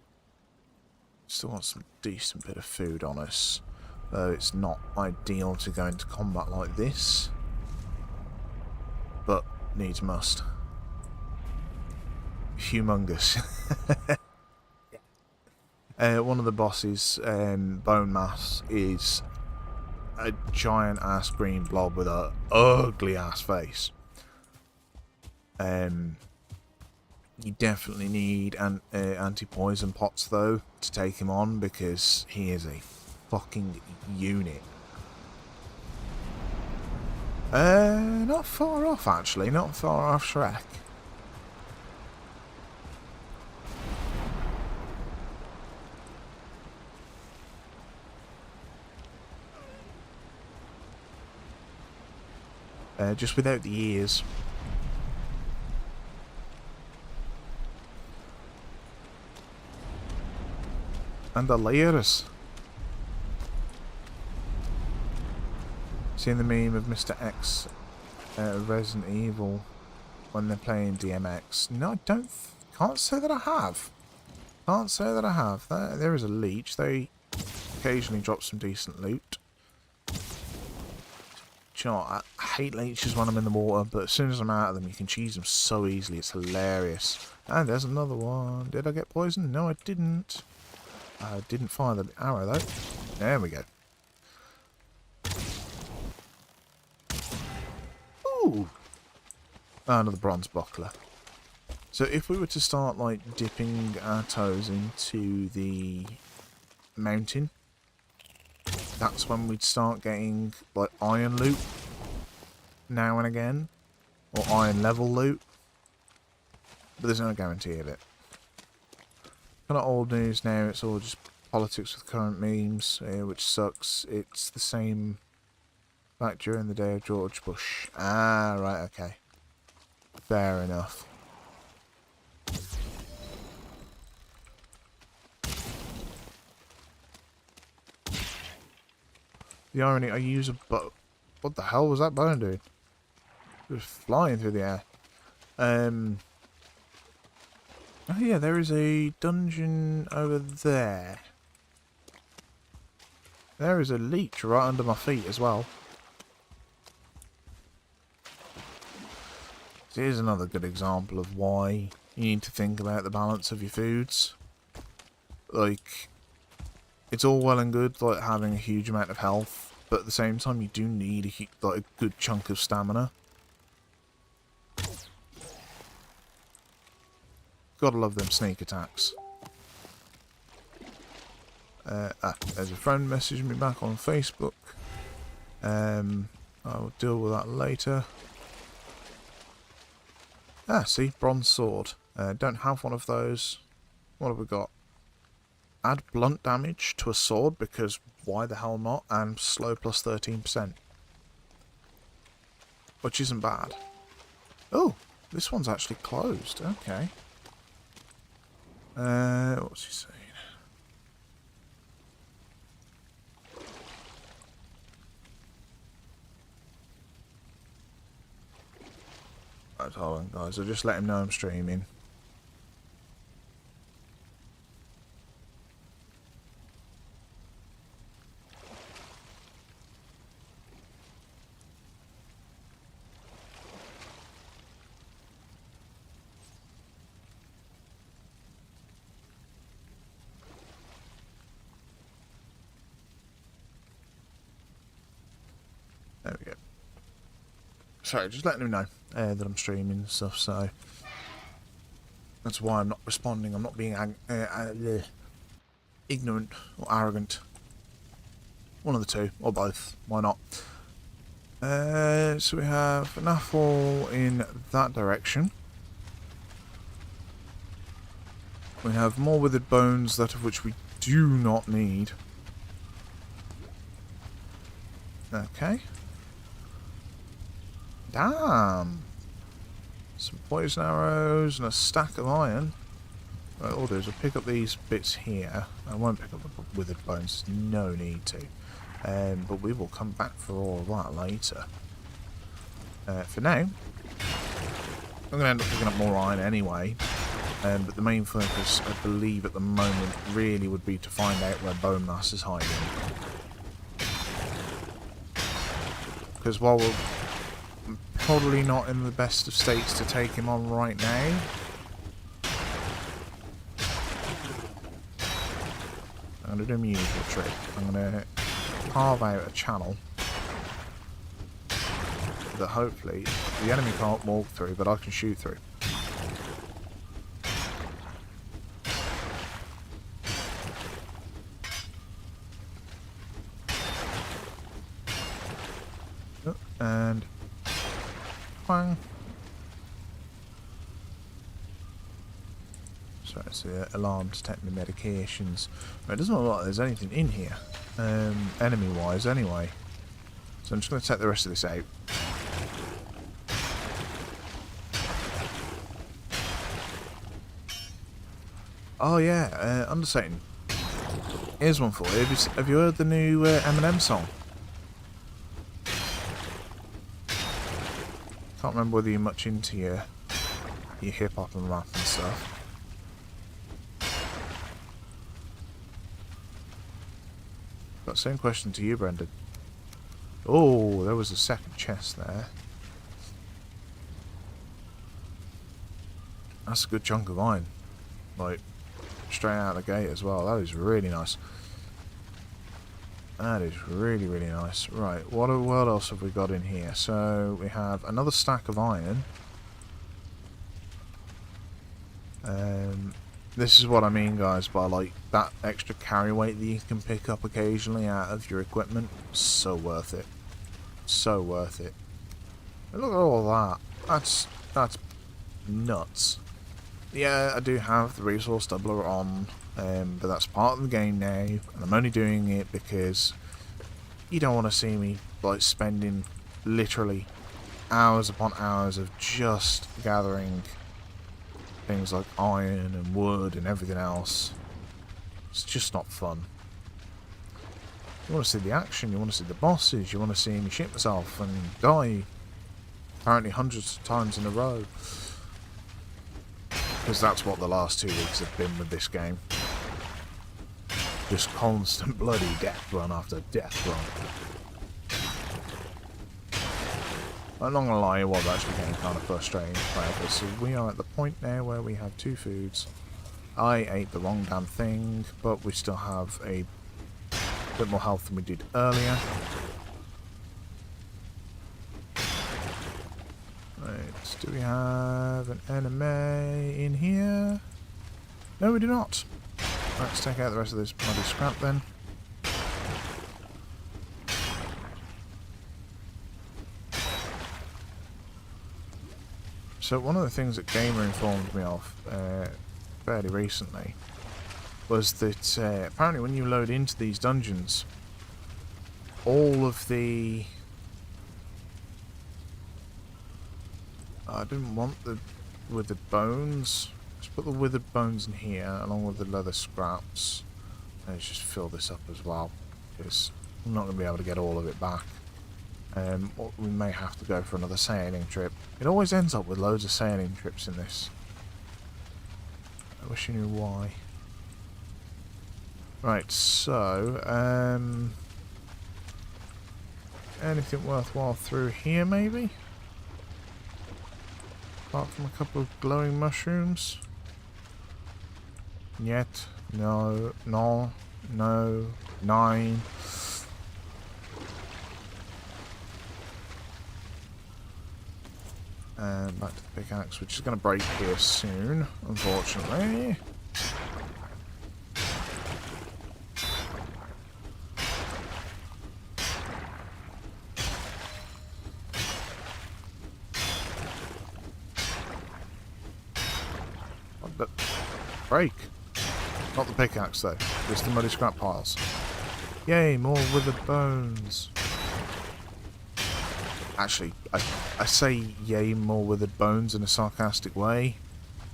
Still want some decent bit of food on us, though it's not ideal to go into combat like this. But needs must. Humongous. One of the bosses, Bone Mass, is a giant ass green blob with a ugly ass face. You definitely need anti-poison pots though to take him on, because he is a fucking unit. Not far off actually, not far off Shrek. Just without the ears. And the layers. Seen the meme of Mr. X Resident Evil when they're playing DMX? No, I can't say that I have. Can't say that I have. There is a leech. They occasionally drop some decent loot. Do you know what? I hate leeches when I'm in the water, but as soon as I'm out of them, you can cheese them so easily. It's hilarious. And there's another one. Did I get poisoned? No, I didn't. I didn't fire the arrow though. There we go. Ooh! Another bronze buckler. So if we were to start like dipping our toes into the mountain, that's when we'd start getting like iron loot now and again, or iron level loot. But there's no guarantee of it. Kind of old news now, it's all just politics with current memes, which sucks. It's the same back during the day of George Bush. Ah, right, okay. Fair enough. The irony, I use a bow. What the hell was that bone doing? It was flying through the air. Oh yeah, there is a dungeon over there. There is a leech right under my feet as well. So here's another good example of why you need to think about the balance of your foods. Like, it's all well and good, like, having a huge amount of health, but at the same time you do need a good chunk of stamina. Gotta love them sneak attacks. There's a friend messaging me back on Facebook. I'll deal with that later. See, bronze sword. Don't have one of those. What have we got? Add blunt damage to a sword, because why the hell not? And slow plus 13%. Which isn't bad. Oh, this one's actually closed. Okay. What's he saying? Right, hold on, guys. I'll just let him know I'm streaming. There we go. Sorry, just letting him know that I'm streaming and stuff, so that's why I'm not responding. I'm not being ignorant or arrogant. One of the two, or both. Why not? So we have an apple in that direction. We have more withered bones, that of which we do not need. Okay. Damn! Some poison arrows and a stack of iron. What I'll do is I'll pick up these bits here. I won't pick up the withered bones, there's no need to. But we will come back for all of that later. For now, I'm going to end up picking up more iron anyway. But the main focus, I believe, at the moment really would be to find out where Bone Mass is hiding. Because while we're probably not in the best of states to take him on right now, I'm going to do my usual trick. I'm going to carve out a channel that hopefully the enemy can't walk through, but I can shoot through. And bang. So it's the alarm detecting the medications. But it doesn't look like there's anything in here, enemy-wise anyway. So I'm just going to take the rest of this out. Oh yeah, Undersatan. Here's one for you. Have you heard the new Eminem song? Can't remember whether you're much into your hip hop and rap and stuff. Got the same question to you, Brendan. Oh, there was a second chest there. That's a good chunk of iron. Like, straight out of the gate as well. That is really nice. That is really, really nice. Right, what else have we got in here? So, we have another stack of iron. This is what I mean, guys, by like that extra carry weight that you can pick up occasionally out of your equipment. So worth it. So worth it. And look at all that. That's nuts. Yeah, I do have the resource doubler on, but that's part of the game now, and I'm only doing it because you don't want to see me like spending literally hours upon hours of just gathering things like iron and wood and everything else. It's just not fun. You want to see the action, you want to see the bosses, you want to see me shit myself and die apparently hundreds of times in a row. Because that's what the last 2 weeks have been with this game. Just constant bloody death run after death run. I'm not gonna lie, it was actually getting kind of frustrating to play this. So we are at the point now where we have 2 foods. I ate the wrong damn thing, but we still have a bit more health than we did earlier. Right, do we have an enemy in here? No, we do not. Let's take out the rest of this bloody scrap then. So one of the things that Gamer informed me of fairly recently was that apparently when you load into these dungeons, all of the... I didn't want the withered bones. Let's put the withered bones in here along with the leather scraps. Let's just fill this up as well, because I'm not going to be able to get all of it back. We may have to go for another sailing trip. It always ends up with loads of sailing trips in this. I wish you knew why. Right, so anything worthwhile through here maybe? Apart from a couple of glowing mushrooms? Yet. No. No. No. 9. And back to the pickaxe, which is going to break here soon, unfortunately. Break. Not the pickaxe though, just the muddy scrap piles. Yay, more withered bones. Actually, I say yay, more withered bones in a sarcastic way,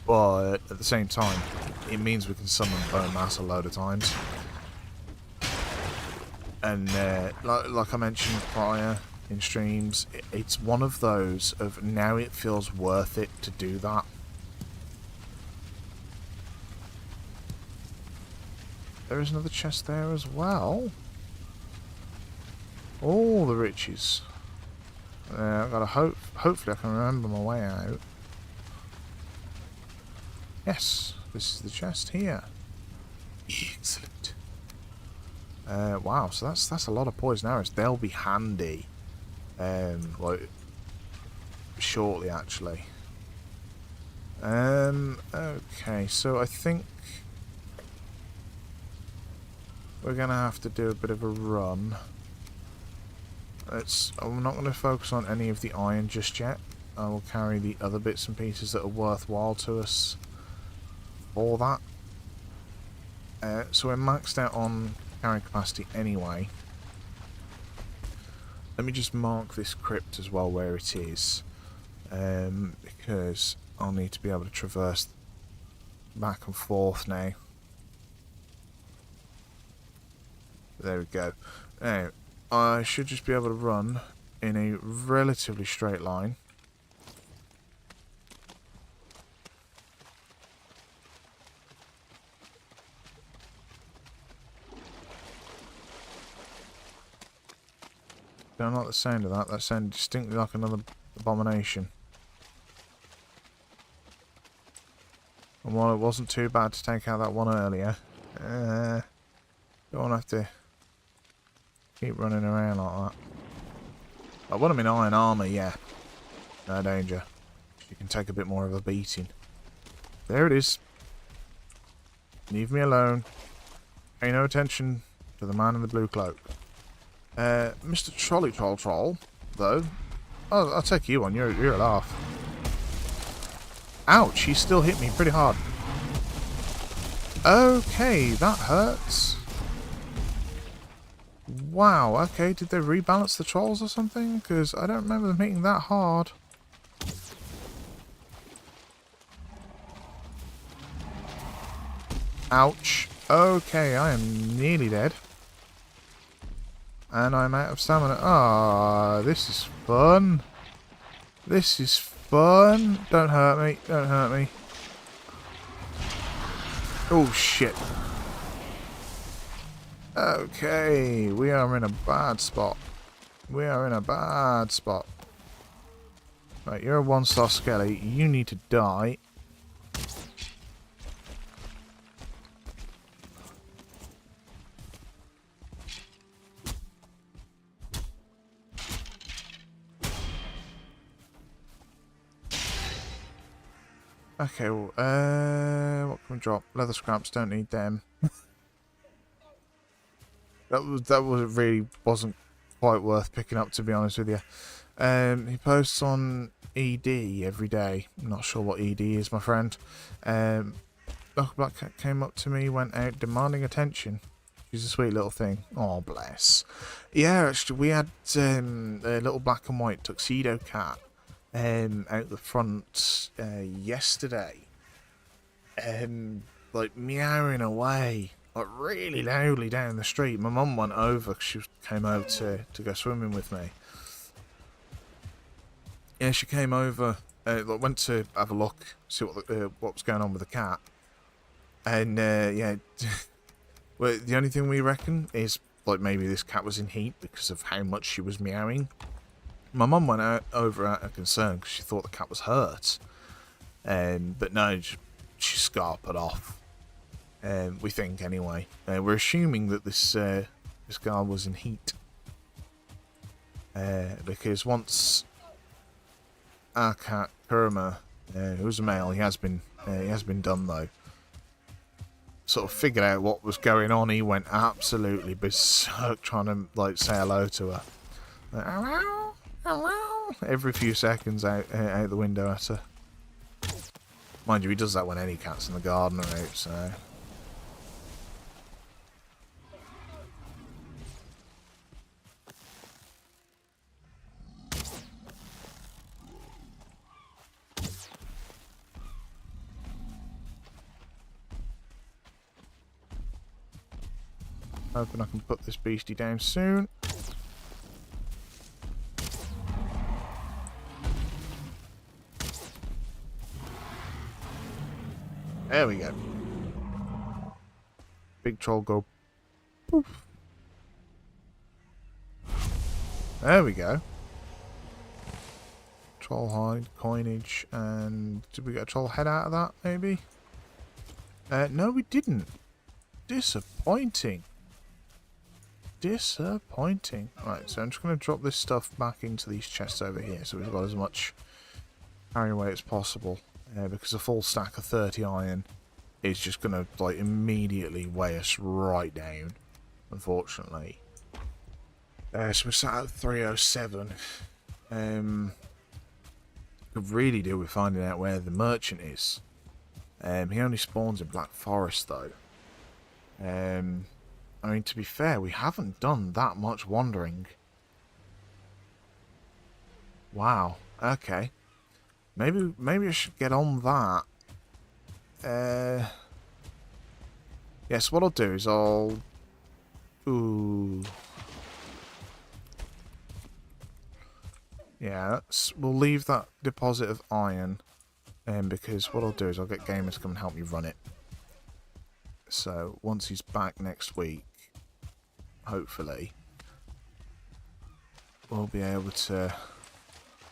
but at the same time, it means we can summon bone mass a load of times. And like I mentioned prior in streams, it's one of those of now it feels worth it to do that. There is another chest there as well. All the riches. I've got to hopefully I can remember my way out. Yes, this is the chest here. Excellent. Wow, so that's a lot of poison arrows. They'll be handy. Like shortly actually. Okay, so I think we're gonna have to do a bit of a run. I'm not going to focus on any of the iron just yet. I will carry the other bits and pieces that are worthwhile to us for that. So we're maxed out on carrying capacity anyway. Let me just mark this crypt as well where it is, because I'll need to be able to traverse back and forth now. There we go. Now, I should just be able to run in a relatively straight line. Don't like the sound of that. That sounded distinctly like another abomination. And while it wasn't too bad to take out that one earlier, don't have to keep running around like that. I want him in iron armour, yeah. No danger. You can take a bit more of a beating. There it is. Leave me alone. Pay no attention to the man in the blue cloak. Mr. Trolley Troll, though. I'll take you on. You're a laugh. Ouch, he still hit me pretty hard. Okay, that hurts. Wow, okay, did they rebalance the trolls or something? Because I don't remember them hitting that hard. Ouch. Okay, I am nearly dead. And I'm out of stamina. Ah, this is fun. This is fun. Don't hurt me. Don't hurt me. Oh, shit. Okay, we are in a bad spot. We are in a bad spot. Right, you're a one-star skelly. You need to die. Okay, well, what can we drop? Leather scraps, don't need them. That wasn't quite worth picking up, to be honest with you. He posts on ED every day. I'm not sure what ED is, my friend. Black Cat came up to me, went out demanding attention. She's a sweet little thing. Oh, bless. Yeah, actually, we had a little black and white tuxedo cat out the front yesterday. Like meowing away, like really loudly down the street. My mum went over 'cause she came over to go swimming with me. Yeah, she came over, went to have a look, see what was going on with the cat, and yeah, well, the only thing we reckon is like maybe this cat was in heat because of how much she was meowing. My mum went over out of concern because she thought the cat was hurt, but no, she scarpered off. We think anyway. We're assuming that this guy was in heat because once our cat Kurma, who's a male, he has been done though, sort of figured out what was going on. He went absolutely berserk trying to like say hello to her, like, hello, hello, every few seconds out the window at her. Mind you, he does that when any cat's in the garden are out, so. Hoping I can put this beastie down soon. There we go. Big troll go poof. There we go. Troll hide, coinage, and did we get a troll head out of that, maybe? No, we didn't. Disappointing. Disappointing. Right, so I'm just going to drop this stuff back into these chests over here so we've got as much carry away as possible. Because a full stack of 30 iron is just going to like immediately weigh us right down, unfortunately. So we're sat at 307. Could really do with finding out where the merchant is. He only spawns in Black Forest though. I mean, to be fair, we haven't done that much wandering. Wow. Okay. Maybe I should get on that. Yes, what I'll do is I'll... Ooh. Yeah, we'll leave that deposit of iron. Because what I'll do is I'll get Gamer to come and help me run it. So, once he's back next week, hopefully, we'll be able to...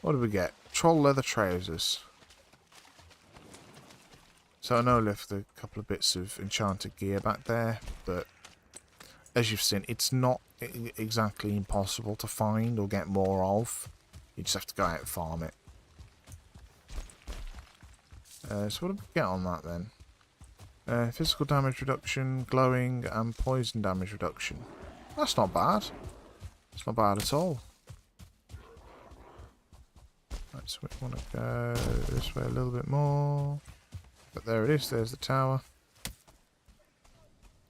What do we get? Troll leather trousers. So I know I left a couple of bits of enchanted gear back there, but as you've seen, it's not exactly impossible to find or get more of. You just have to go out and farm it. So what do we get on that then? Physical damage reduction, glowing, and poison damage reduction. That's not bad. It's not bad at all. Right, so we want to go this way a little bit more. But there it is, there's the tower.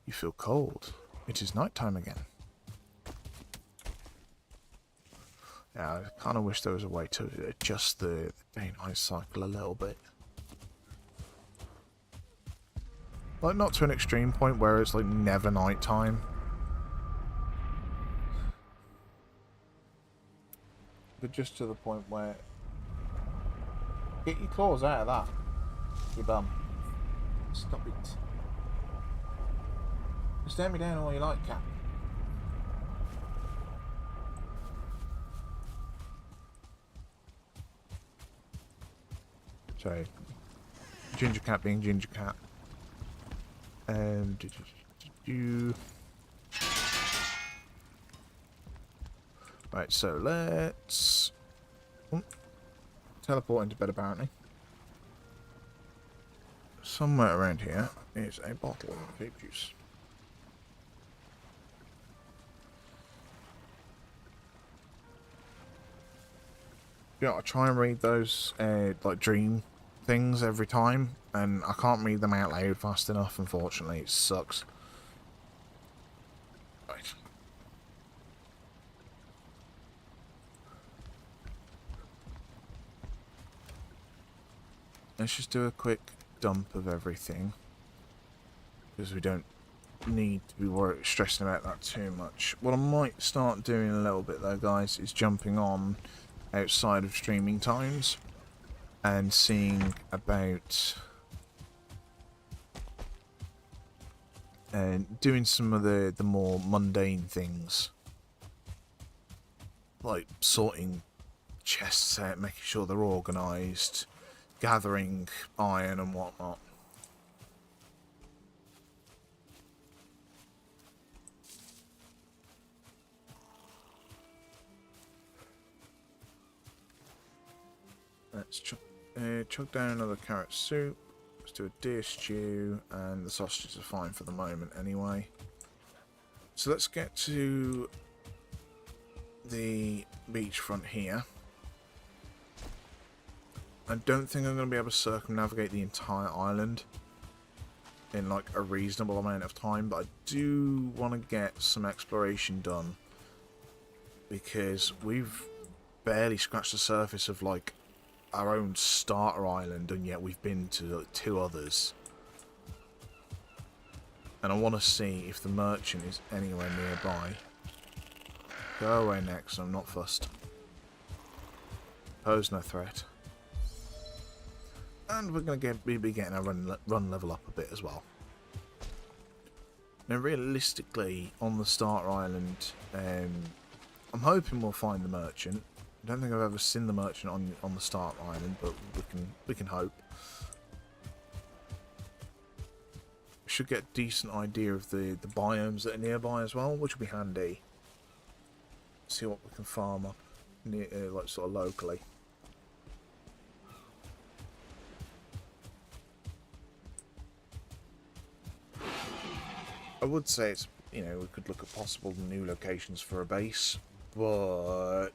You feel cold. It is night time again. Yeah, I kind of wish there was a way to adjust the day-night cycle a little bit. Like, not to an extreme point where it's like never night time. but just to the point where... Get your claws out of that, you bum. Stop it. Stand me down all you like, cat. Sorry. Ginger cat being ginger cat. Right, so let's teleport into bed apparently. Somewhere around here is a bottle of grape juice. Yeah, I try and read those like dream things every time, and I can't read them out loud fast enough. Unfortunately, it sucks. Right. Let's just do a quick dump of everything, because we don't need to be stressing about that too much. What I might start doing a little bit though, guys, is jumping on outside of streaming times and seeing about doing some of the more mundane things, like sorting chests out, making sure they're organised, gathering iron and whatnot. Let's chug down another carrot soup. Let's do a deer stew, and the sausages are fine for the moment anyway. So let's get to the beachfront here. I don't think I'm going to be able to circumnavigate the entire island in like a reasonable amount of time, but I do want to get some exploration done, because we've barely scratched the surface of like our own starter island, and yet we've been to 2 others. And I want to see if the merchant is anywhere nearby. Go away next, I'm not fussed. Pose no threat. And we're going to be getting our run level up a bit as well. Now realistically, on the starter island, I'm hoping we'll find the merchant. I don't think I've ever seen the merchant on the start island, but we can hope. We should get a decent idea of the biomes that are nearby as well, which will be handy. See what we can farm up near, like sort of locally. I would say it's, you know, we could look at possible new locations for a base, but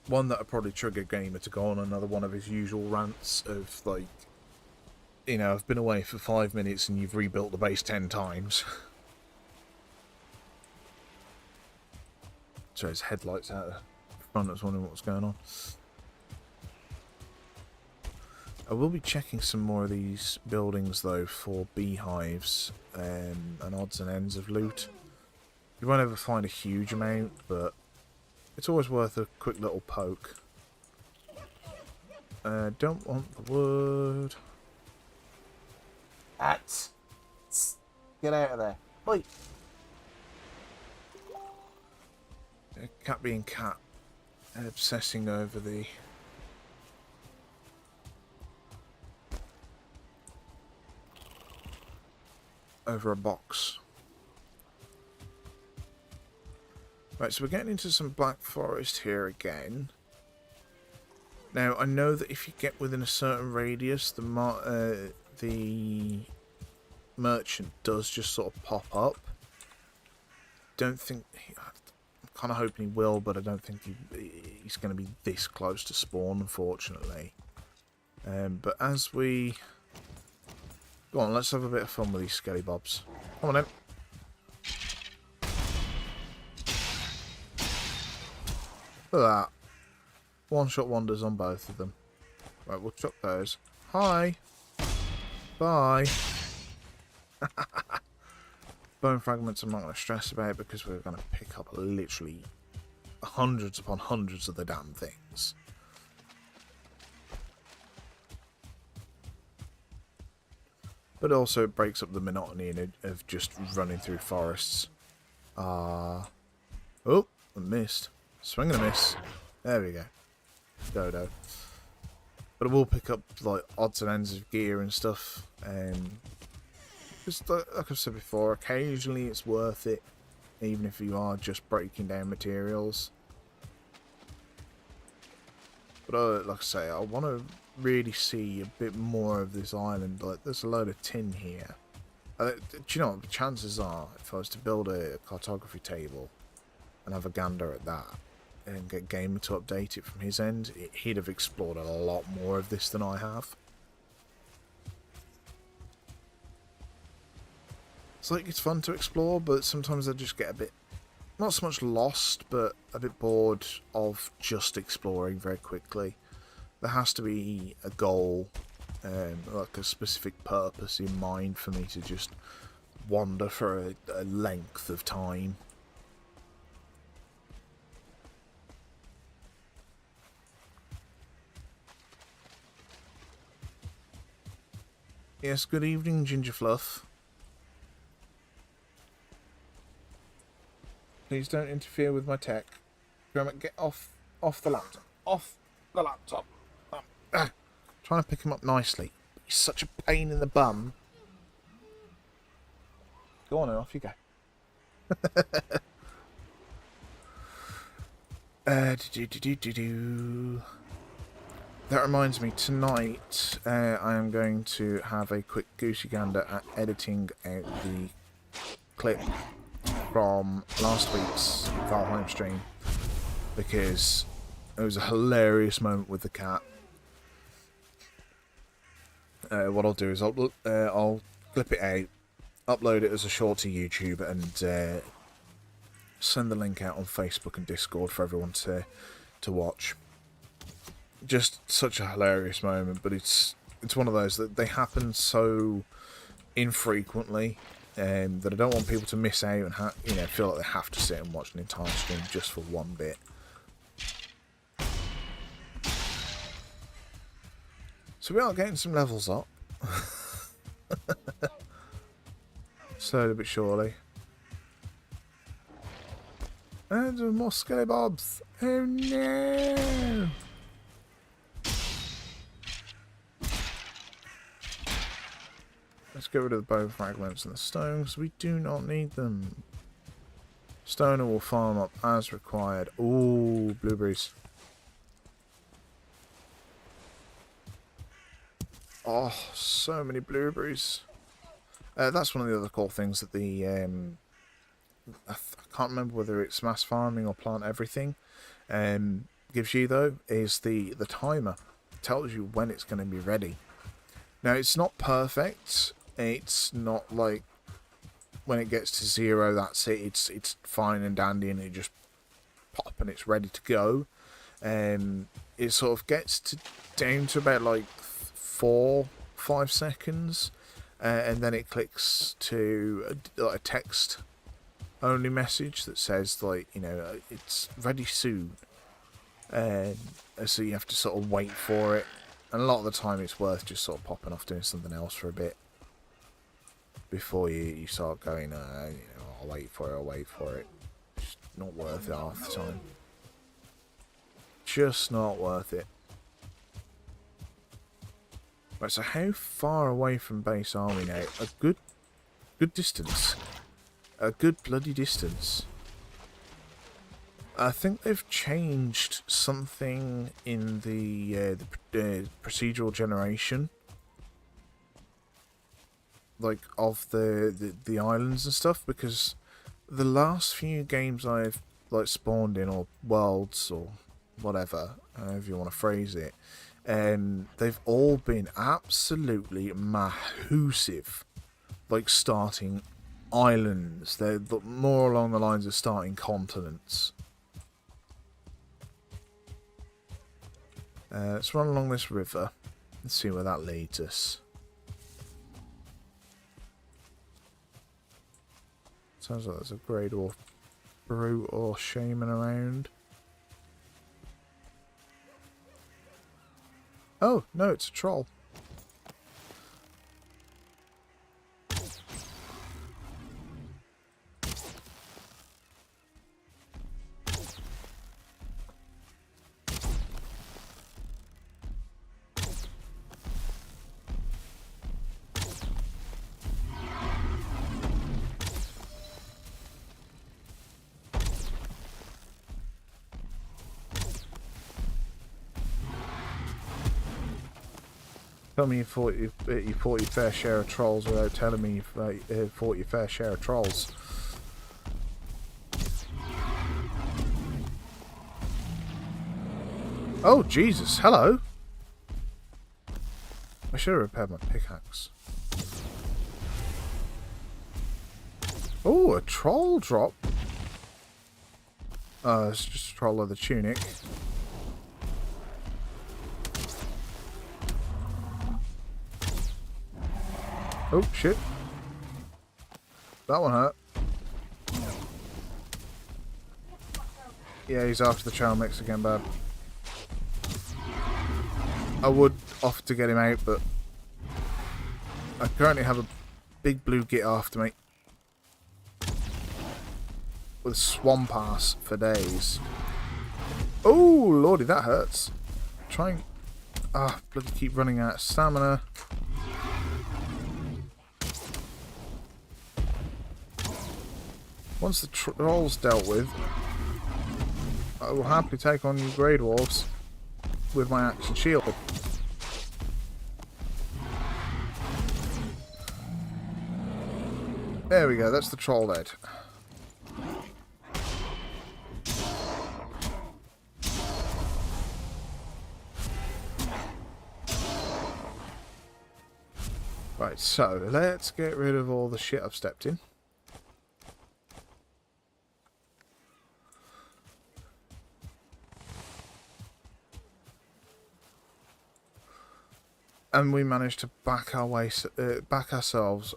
one that would probably trigger Gamer to go on another one of his usual rants of, like, you know, I've been away for 5 minutes and you've rebuilt the base 10 times. So his headlights out the front, I was wondering what was going on. I will be checking some more of these buildings though for beehives and odds and ends of loot. You won't ever find a huge amount, but it's always worth a quick little poke. Don't want the wood. Ats! Get out of there. Oi! Cat being cat. Obsessing over the... over a box. Right, so we're getting into some Black Forest here again. Now, I know that if you get within a certain radius, the merchant does just sort of pop up. Don't think... I'm kind of hoping he will, but I don't think he's going to be this close to spawn, unfortunately. But as we... Go on, let's have a bit of fun with these skelly bobs. Come on then. Look at that. One-shot wonders on both of them. Right, we'll chuck those. Hi. Bye. Bone fragments I'm not going to stress about because we're going to pick up literally hundreds upon hundreds of the damn things. But also it breaks up the monotony of just running through forests. Oh, I missed. Swing and a miss. There we go. Dodo. But I will pick up like odds and ends of gear and stuff. Just like I've said before, occasionally it's worth it, even if you are just breaking down materials. But like I say, I want to really see a bit more of this island. Like, there's a load of tin here. Do you know what? Chances are, if I was to build a cartography table and have a gander at that, and get Gamer to update it from his end, he'd have explored a lot more of this than I have. It's like, it's fun to explore, but sometimes I just get a bit, not so much lost, but a bit bored of just exploring very quickly. There has to be a goal, like a specific purpose in mind for me to just wander for a length of time. Yes, good evening, Ginger Fluff. Please don't interfere with my tech. Gromit, get off the laptop. Off the laptop. Trying to pick him up nicely. He's such a pain in the bum. Go on, off you go. That reminds me, tonight I am going to have a quick goosey gander at editing out the clip from last week's Valheim stream, because it was a hilarious moment with the cat. What I'll do is I'll clip it out, upload it as a short to YouTube, and send the link out on Facebook and Discord for everyone to watch. Just such a hilarious moment, but it's one of those that they happen so infrequently, that I don't want people to miss out and feel like they have to sit and watch an entire stream just for one bit. So we are getting some levels up. Slowly but surely. And more skelly bobs. Oh no! Let's get rid of the bone fragments and the stones. We do not need them. Stoner will farm up as required. Ooh, blueberries. Oh, so many blueberries. That's one of the other cool things that the I can't remember whether it's mass farming or plant everything gives you, though, is the timer. It tells you when it's going to be ready. Now, it's not perfect. It's not like when it gets to 0, that's it. It's fine and dandy, and it just pop and it's ready to go. It sort of gets down to about like 4-5 seconds, and then it clicks to a text only message that says, like, it's ready soon, so you have to sort of wait for it. And a lot of the time it's worth just sort of popping off doing something else for a bit before you start going, I'll wait for it. It's not worth it half the time. Just not worth it. Right, so how far away from base are we now? A good distance. A good bloody distance. I think they've changed something in the procedural generation, like of the islands and stuff, because the last few games I've like spawned in, or worlds, or whatever, however you want to phrase it, they've all been absolutely massive, like starting islands. They're more along the lines of starting continents. Let's run along this river and see where that leads us. Sounds like there's a great or brute or shaman around. Oh, no, it's a troll. Tell me you fought your fair share of trolls without telling me you fought your fair share of trolls. Oh, Jesus, hello. I should have repaired my pickaxe. Oh, a troll drop. Oh, it's just a troll of the tunic. Oh, shit. That one hurt. Yeah, he's after the trail mix again, bud. I would offer to get him out, but I currently have a big blue git after me. With swamp ass for days. Oh, lordy, that hurts. Try and... Ah, bloody keep running out of stamina. Once the trolls dealt with, I will happily take on you grey dwarves with my axe and shield. There we go, that's the troll dead. Right, so let's get rid of all the shit I've stepped in. And we managed to back ourselves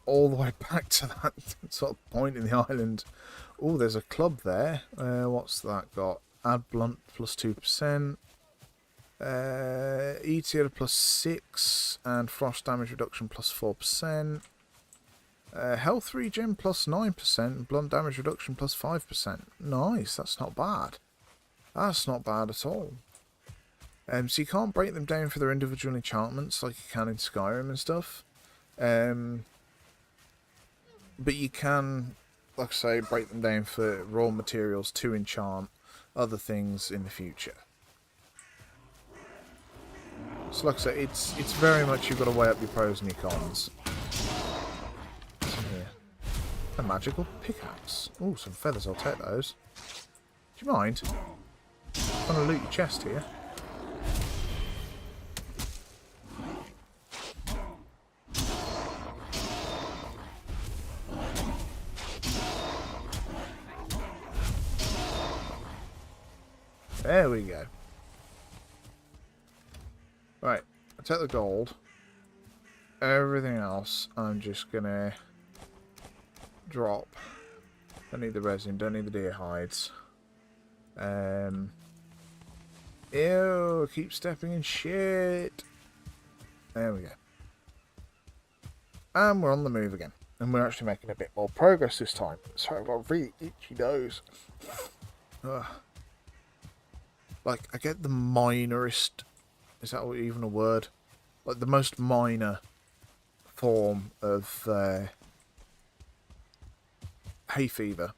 all the way back to that sort of point in the island. Oh, there's a club there. What's that got? Add blunt plus 2%. ETL plus 6. And frost damage reduction plus 4%. Health regen plus 9%. Blunt damage reduction plus 5%. Nice, that's not bad. That's not bad at all. So you can't break them down for their individual enchantments like you can in Skyrim and stuff. But you can, like I say, break them down for raw materials to enchant other things in the future. So like I say, it's very much you've got to weigh up your pros and your cons. What's in here? A magical pickaxe. Oh, some feathers, I'll take those. Do you mind? I'm trying to loot your chest here. There we go. Right, I'll take the gold. Everything else, I'm just gonna drop. Don't need the resin, don't need the deer hides. Ew, keep stepping in shit. There we go. And we're on the move again. And we're actually making a bit more progress this time. Sorry, I've got a really itchy nose. Ugh. Like, I get the minorest... Is that even a word? Like, the most minor form of hay fever.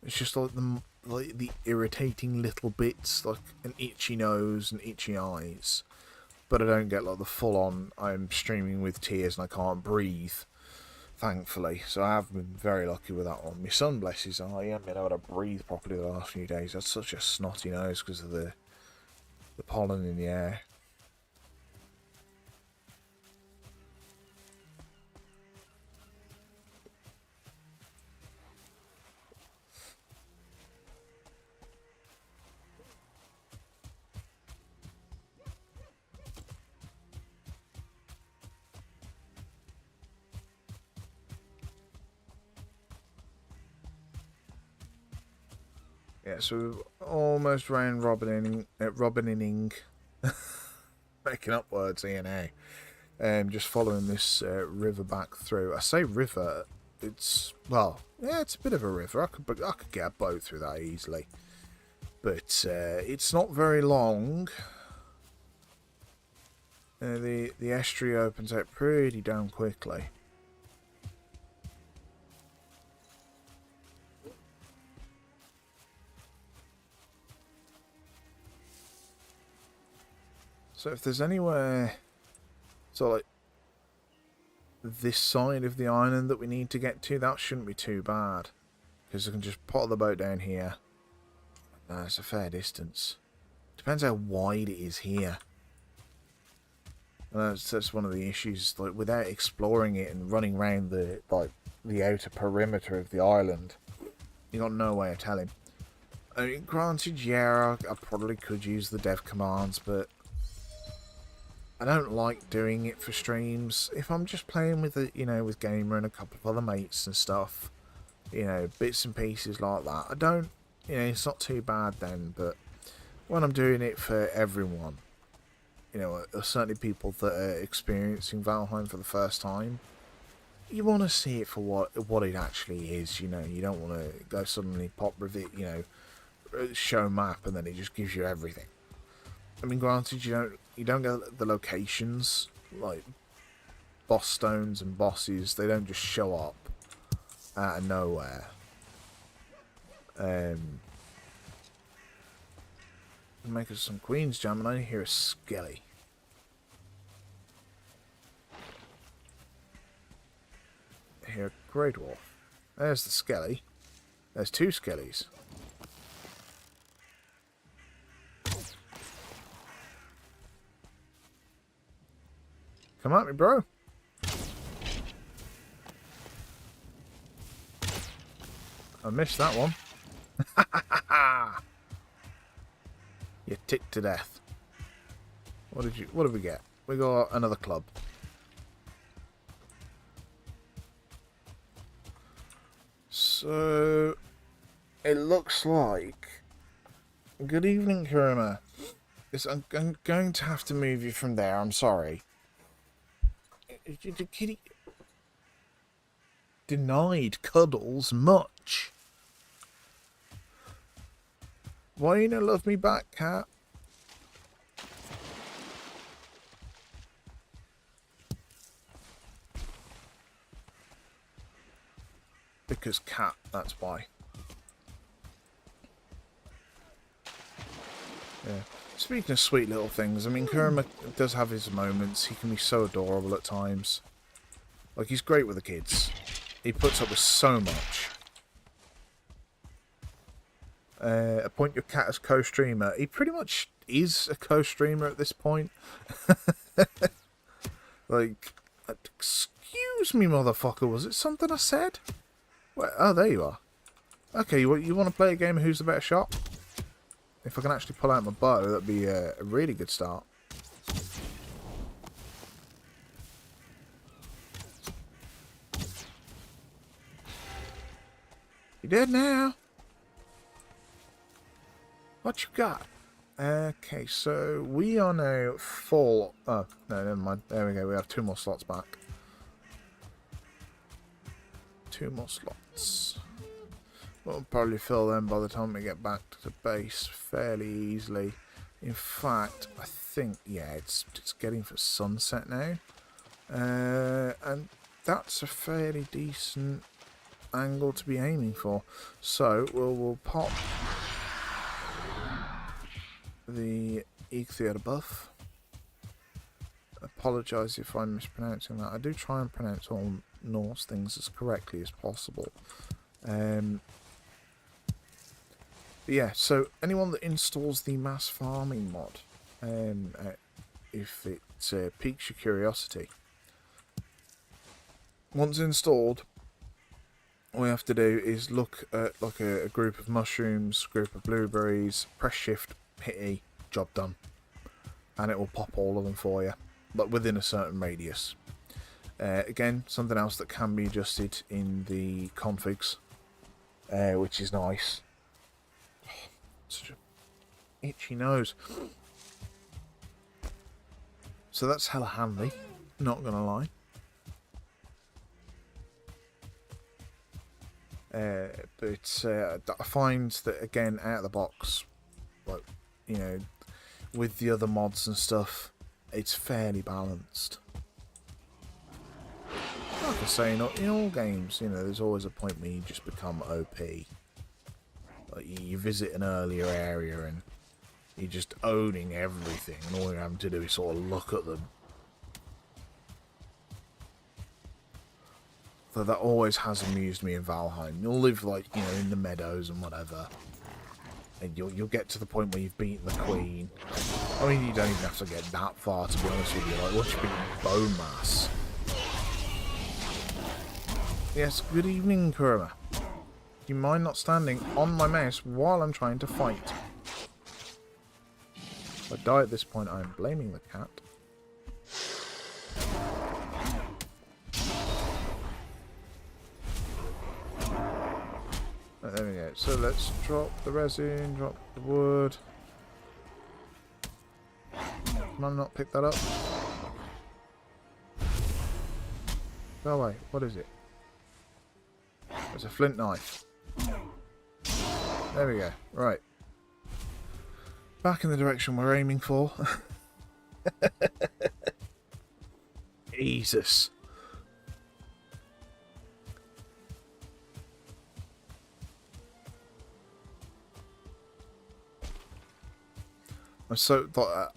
It's just like the irritating little bits, like an itchy nose and itchy eyes. But I don't get like the full-on, I'm streaming with tears and I can't breathe. Thankfully, so I have been very lucky with that one. My son, bless his eye, he hasn't been able to breathe properly the last few days. That's such a snotty nose because of the pollen in the air. Yeah, so we've almost ran Robining. Making up words here now. Just following this river back through. I say river, it's, well, yeah, it's a bit of a river. I could get a boat through that easily. But it's not very long. The estuary opens out pretty damn quickly. So if there's anywhere, so like this side of the island that we need to get to, that shouldn't be too bad. Because I can just pot the boat down here. It's a fair distance. Depends how wide it is here. That's one of the issues. Like without exploring it and running around the outer perimeter of the island, you got no way of telling. I mean, granted, yeah, I probably could use the dev commands, but I don't like doing it for streams. If I'm just playing with with Gamer and a couple of other mates and stuff, bits and pieces like that, I don't, it's not too bad then. But when I'm doing it for everyone, certainly people that are experiencing Valheim for the first time, you want to see it for what it actually is. You don't want to go suddenly pop with it, show map and then it just gives you everything. I mean, granted, you don't get the locations like boss stones and bosses. They don't just show up out of nowhere. Make us some Queen's Jam, and I hear a skelly. I hear a Grey Dwarf. There's the skelly. There's two skellies. Come at me, bro. I missed that one. You ticked to death. What did we get? We got another club. So it looks like. Good evening, Kuruma. I'm going to have to move you from there. I'm sorry. Kitty denied cuddles much. Why you not love me back, cat? Because cat, that's why. Yeah. Speaking of sweet little things, I mean, Kuruma does have his moments. He can be so adorable at times. Like, he's great with the kids. He puts up with so much. Appoint your cat as co-streamer. He pretty much is a co-streamer at this point. Like, excuse me, motherfucker. Was it something I said? Wait, oh, there you are. Okay, you want to play a game of who's the better shot? If I can actually pull out my bow, that'd be a really good start. You dead now? What you got? Okay, so we are now full. Oh, no, never mind. There we go. We have 2 more slots back. 2 more slots. We'll probably fill them by the time we get back to the base fairly easily. In fact, I think, yeah, it's getting for sunset now. And that's a fairly decent angle to be aiming for. So, we'll pop the Eek buff. Apologise if I'm mispronouncing that. I do try and pronounce all Norse things as correctly as possible. But yeah, so anyone that installs the mass farming mod, if it piques your curiosity, once installed, all you have to do is look at like a group of mushrooms, group of blueberries, press shift, hit E, job done, and it will pop all of them for you, but within a certain radius. Again, something else that can be adjusted in the configs, which is nice. Such a itchy nose. So that's hella handy, not gonna lie. But I find that, again, out of the box, like, you know, with the other mods and stuff, it's fairly balanced. Like I say, in all games, you know, there's always a point where you just become OP. Like, you visit an earlier area and you're just owning everything, and all you're having to do is sort of look at them. So that always has amused me in Valheim. You'll live, like, you know, in the meadows and whatever, and you'll get to the point where you've beaten the queen. I mean, you don't even have to get that far, to be honest with you. Like, once you've beaten Bone Mass. Yes, good evening, Kurama. Do you mind not standing on my mouse while I'm trying to fight? If I die at this point, I'm blaming the cat. Right, there we go. So let's drop the resin, drop the wood. Can I not pick that up? Go away. What is it? It's a flint knife. There we go. Right. Back in the direction we're aiming for. Jesus. I'm so...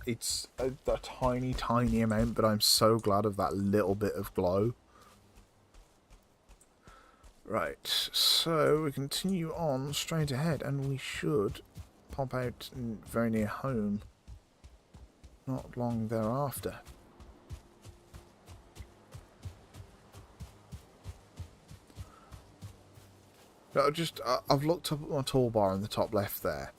it's a tiny, tiny amount, but I'm so glad of that little bit of glow. Right, so we continue on straight ahead, and we should pop out very near home not long thereafter. I've looked up at my toolbar in the top left there.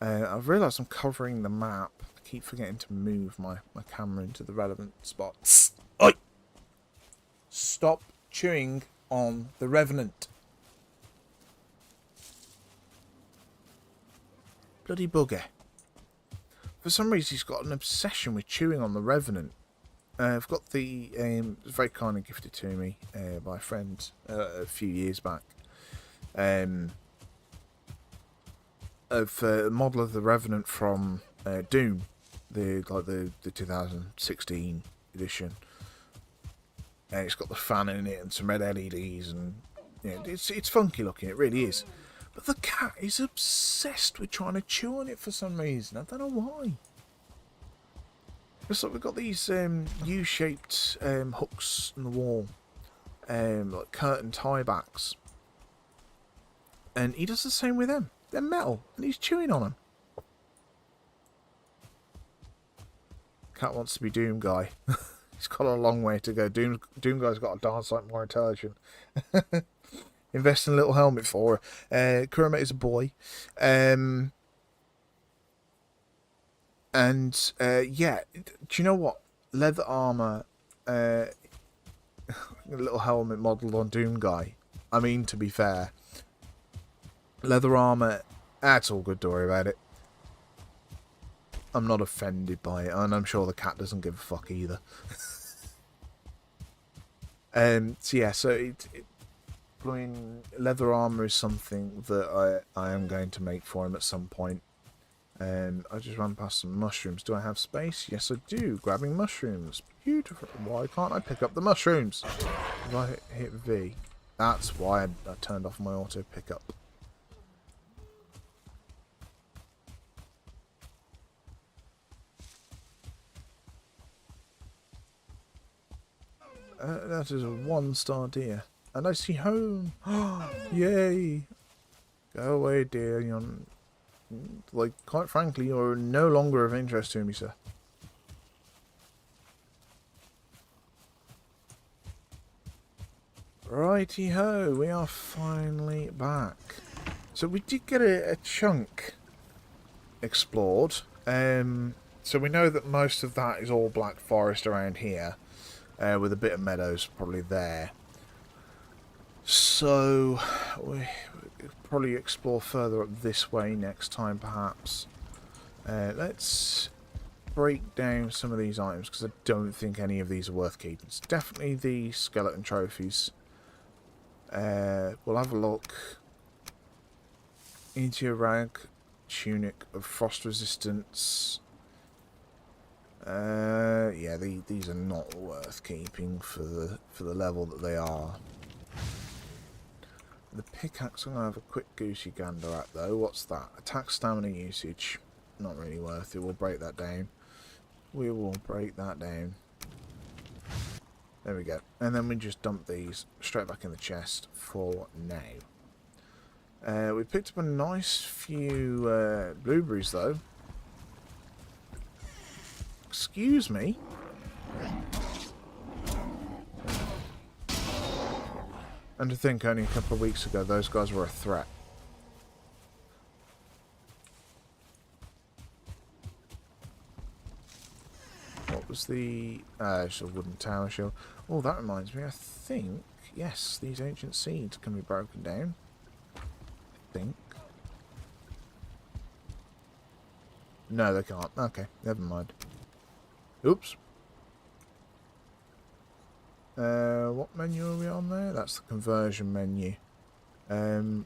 I've realised I'm covering the map. I keep forgetting to move my camera into the relevant spots. Oi! Stop chewing on the Revenant. Bloody bugger. For some reason he's got an obsession with chewing on the Revenant. I've got the... it was very kindly gifted to me by a friend a few years back. Of a model of the Revenant from Doom, the 2016 edition. It's got the fan in it and some red LEDs, and yeah, it's funky looking. It really is. But the cat is obsessed with trying to chew on it for some reason. I don't know why. It's like we've got these U-shaped hooks in the wall, like curtain tiebacks, and he does the same with them. They're metal, and he's chewing on them. Cat wants to be Doom Guy. He's got a long way to go. Doom Guy's got a darn sight more intelligent. Invest in a little helmet for her. Kurama is a boy. Yeah, do you know what? Leather armour, a little helmet modelled on Doom Guy. I mean, to be fair, leather armour, that's all good, don't worry about it. I'm not offended by it, and I'm sure the cat doesn't give a fuck either. So yeah, I mean, leather armour is something that I am going to make for him at some point. I just ran past some mushrooms. Do I have space? Yes, I do. Grabbing mushrooms. Beautiful. Why can't I pick up the mushrooms? If I hit V, that's why I turned off my auto pickup. That is a 1-star deer. And I see home. Yay! Go away, dear. You're, like, quite frankly, you're no longer of interest to me, sir. Righty ho, we are finally back. So we did get a chunk explored. So we know that most of that is all black forest around here. With a bit of meadows probably there. So we'll probably explore further up this way next time, perhaps. Let's break down some of these items because I don't think any of these are worth keeping. It's definitely the skeleton trophies. We'll have a look into your rag, tunic of frost resistance. Yeah, these are not worth keeping for the level that they are. The pickaxe I'm gonna have a quick goosey gander at though. What's that? Attack stamina usage. Not really worth it. We'll break that down. We will break that down. There we go. And then we just dump these straight back in the chest for now. We picked up a nice few blueberries though. Excuse me. And to think only a couple of weeks ago those guys were a threat. What was the... it's a wooden tower shield. Oh, that reminds me, I think... Yes, these ancient seeds can be broken down. I think. No, they can't. Okay, never mind. Oops. What menu are we on there? That's the conversion menu. Okay,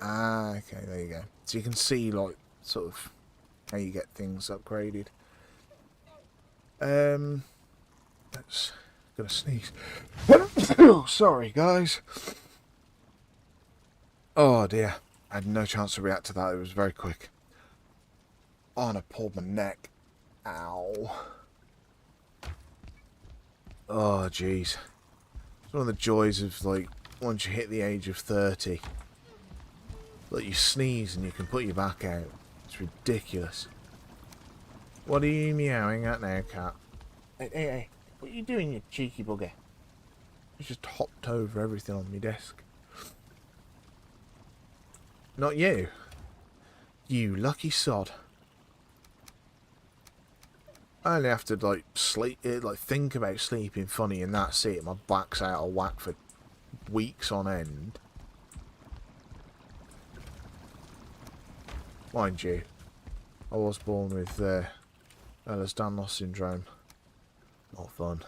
there you go. So you can see, like, sort of how you get things upgraded. Let's... Gonna sneeze. Sorry, guys. Oh, dear. I had no chance to react to that. It was very quick. Oh, and I pulled my neck. Ow. Oh, jeez. It's one of the joys of, like, once you hit the age of 30. Like, you sneeze and you can put your back out. It's ridiculous. What are you meowing at now, cat? Hey. What are you doing, you cheeky bugger? You just hopped over everything on my desk. Not you. You lucky sod. I only have to, like, think about sleeping funny and that's it. My back's out of whack for weeks on end. Mind you, I was born with Ehlers-Danlos syndrome. Not fun.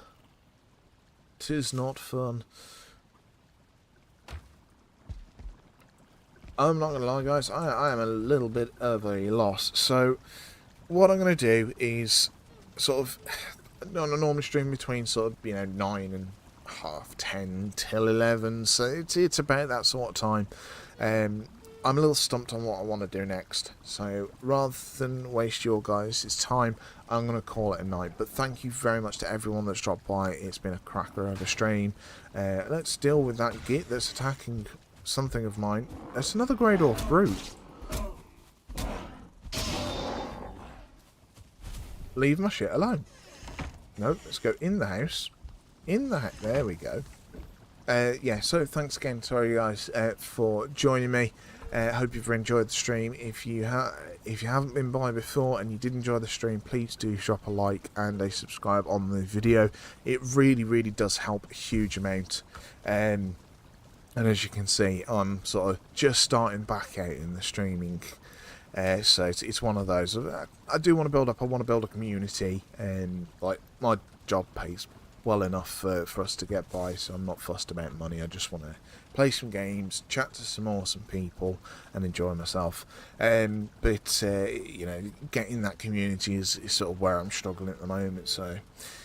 'Tis not fun. I'm not gonna lie, guys. I am a little bit of a loss. So, what I'm gonna do is sort of on a normal stream between sort of 9 and half 10 till 11. So it's about that sort of time. I'm a little stumped on what I want to do next, so rather than waste your guys' time, I'm going to call it a night. But thank you very much to everyone that's dropped by. It's been a cracker of a stream. Let's deal with that git that's attacking something of mine. That's another Grey Dwarf brute. Leave my shit alone. No, let's go in the house. There we go. Yeah, so thanks again, sorry guys, for joining me. Hope you've enjoyed the stream. If you haven't been by before and you did enjoy the stream, please do drop a like and a subscribe on the video. It really does help a huge amount. And as you can see, I'm sort of just starting back out in the streaming. So it's one of those. I do want to build up. I want to build a community, and like my job pays well enough for us to get by, so I'm not fussed about money. I just want to play some games, chat to some awesome people, and enjoy myself. But getting that community is sort of where I'm struggling at the moment. So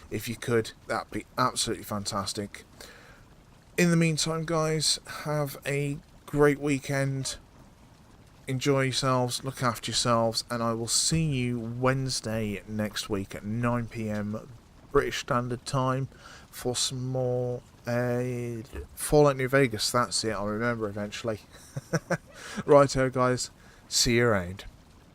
if you could, that'd be absolutely fantastic. In the meantime, guys, have a great weekend. Enjoy yourselves, look after yourselves, and I will see you Wednesday next week at 9 PM British Standard Time for some more Fallout New Vegas. That's it, I'll remember eventually. Righto, guys, see you around.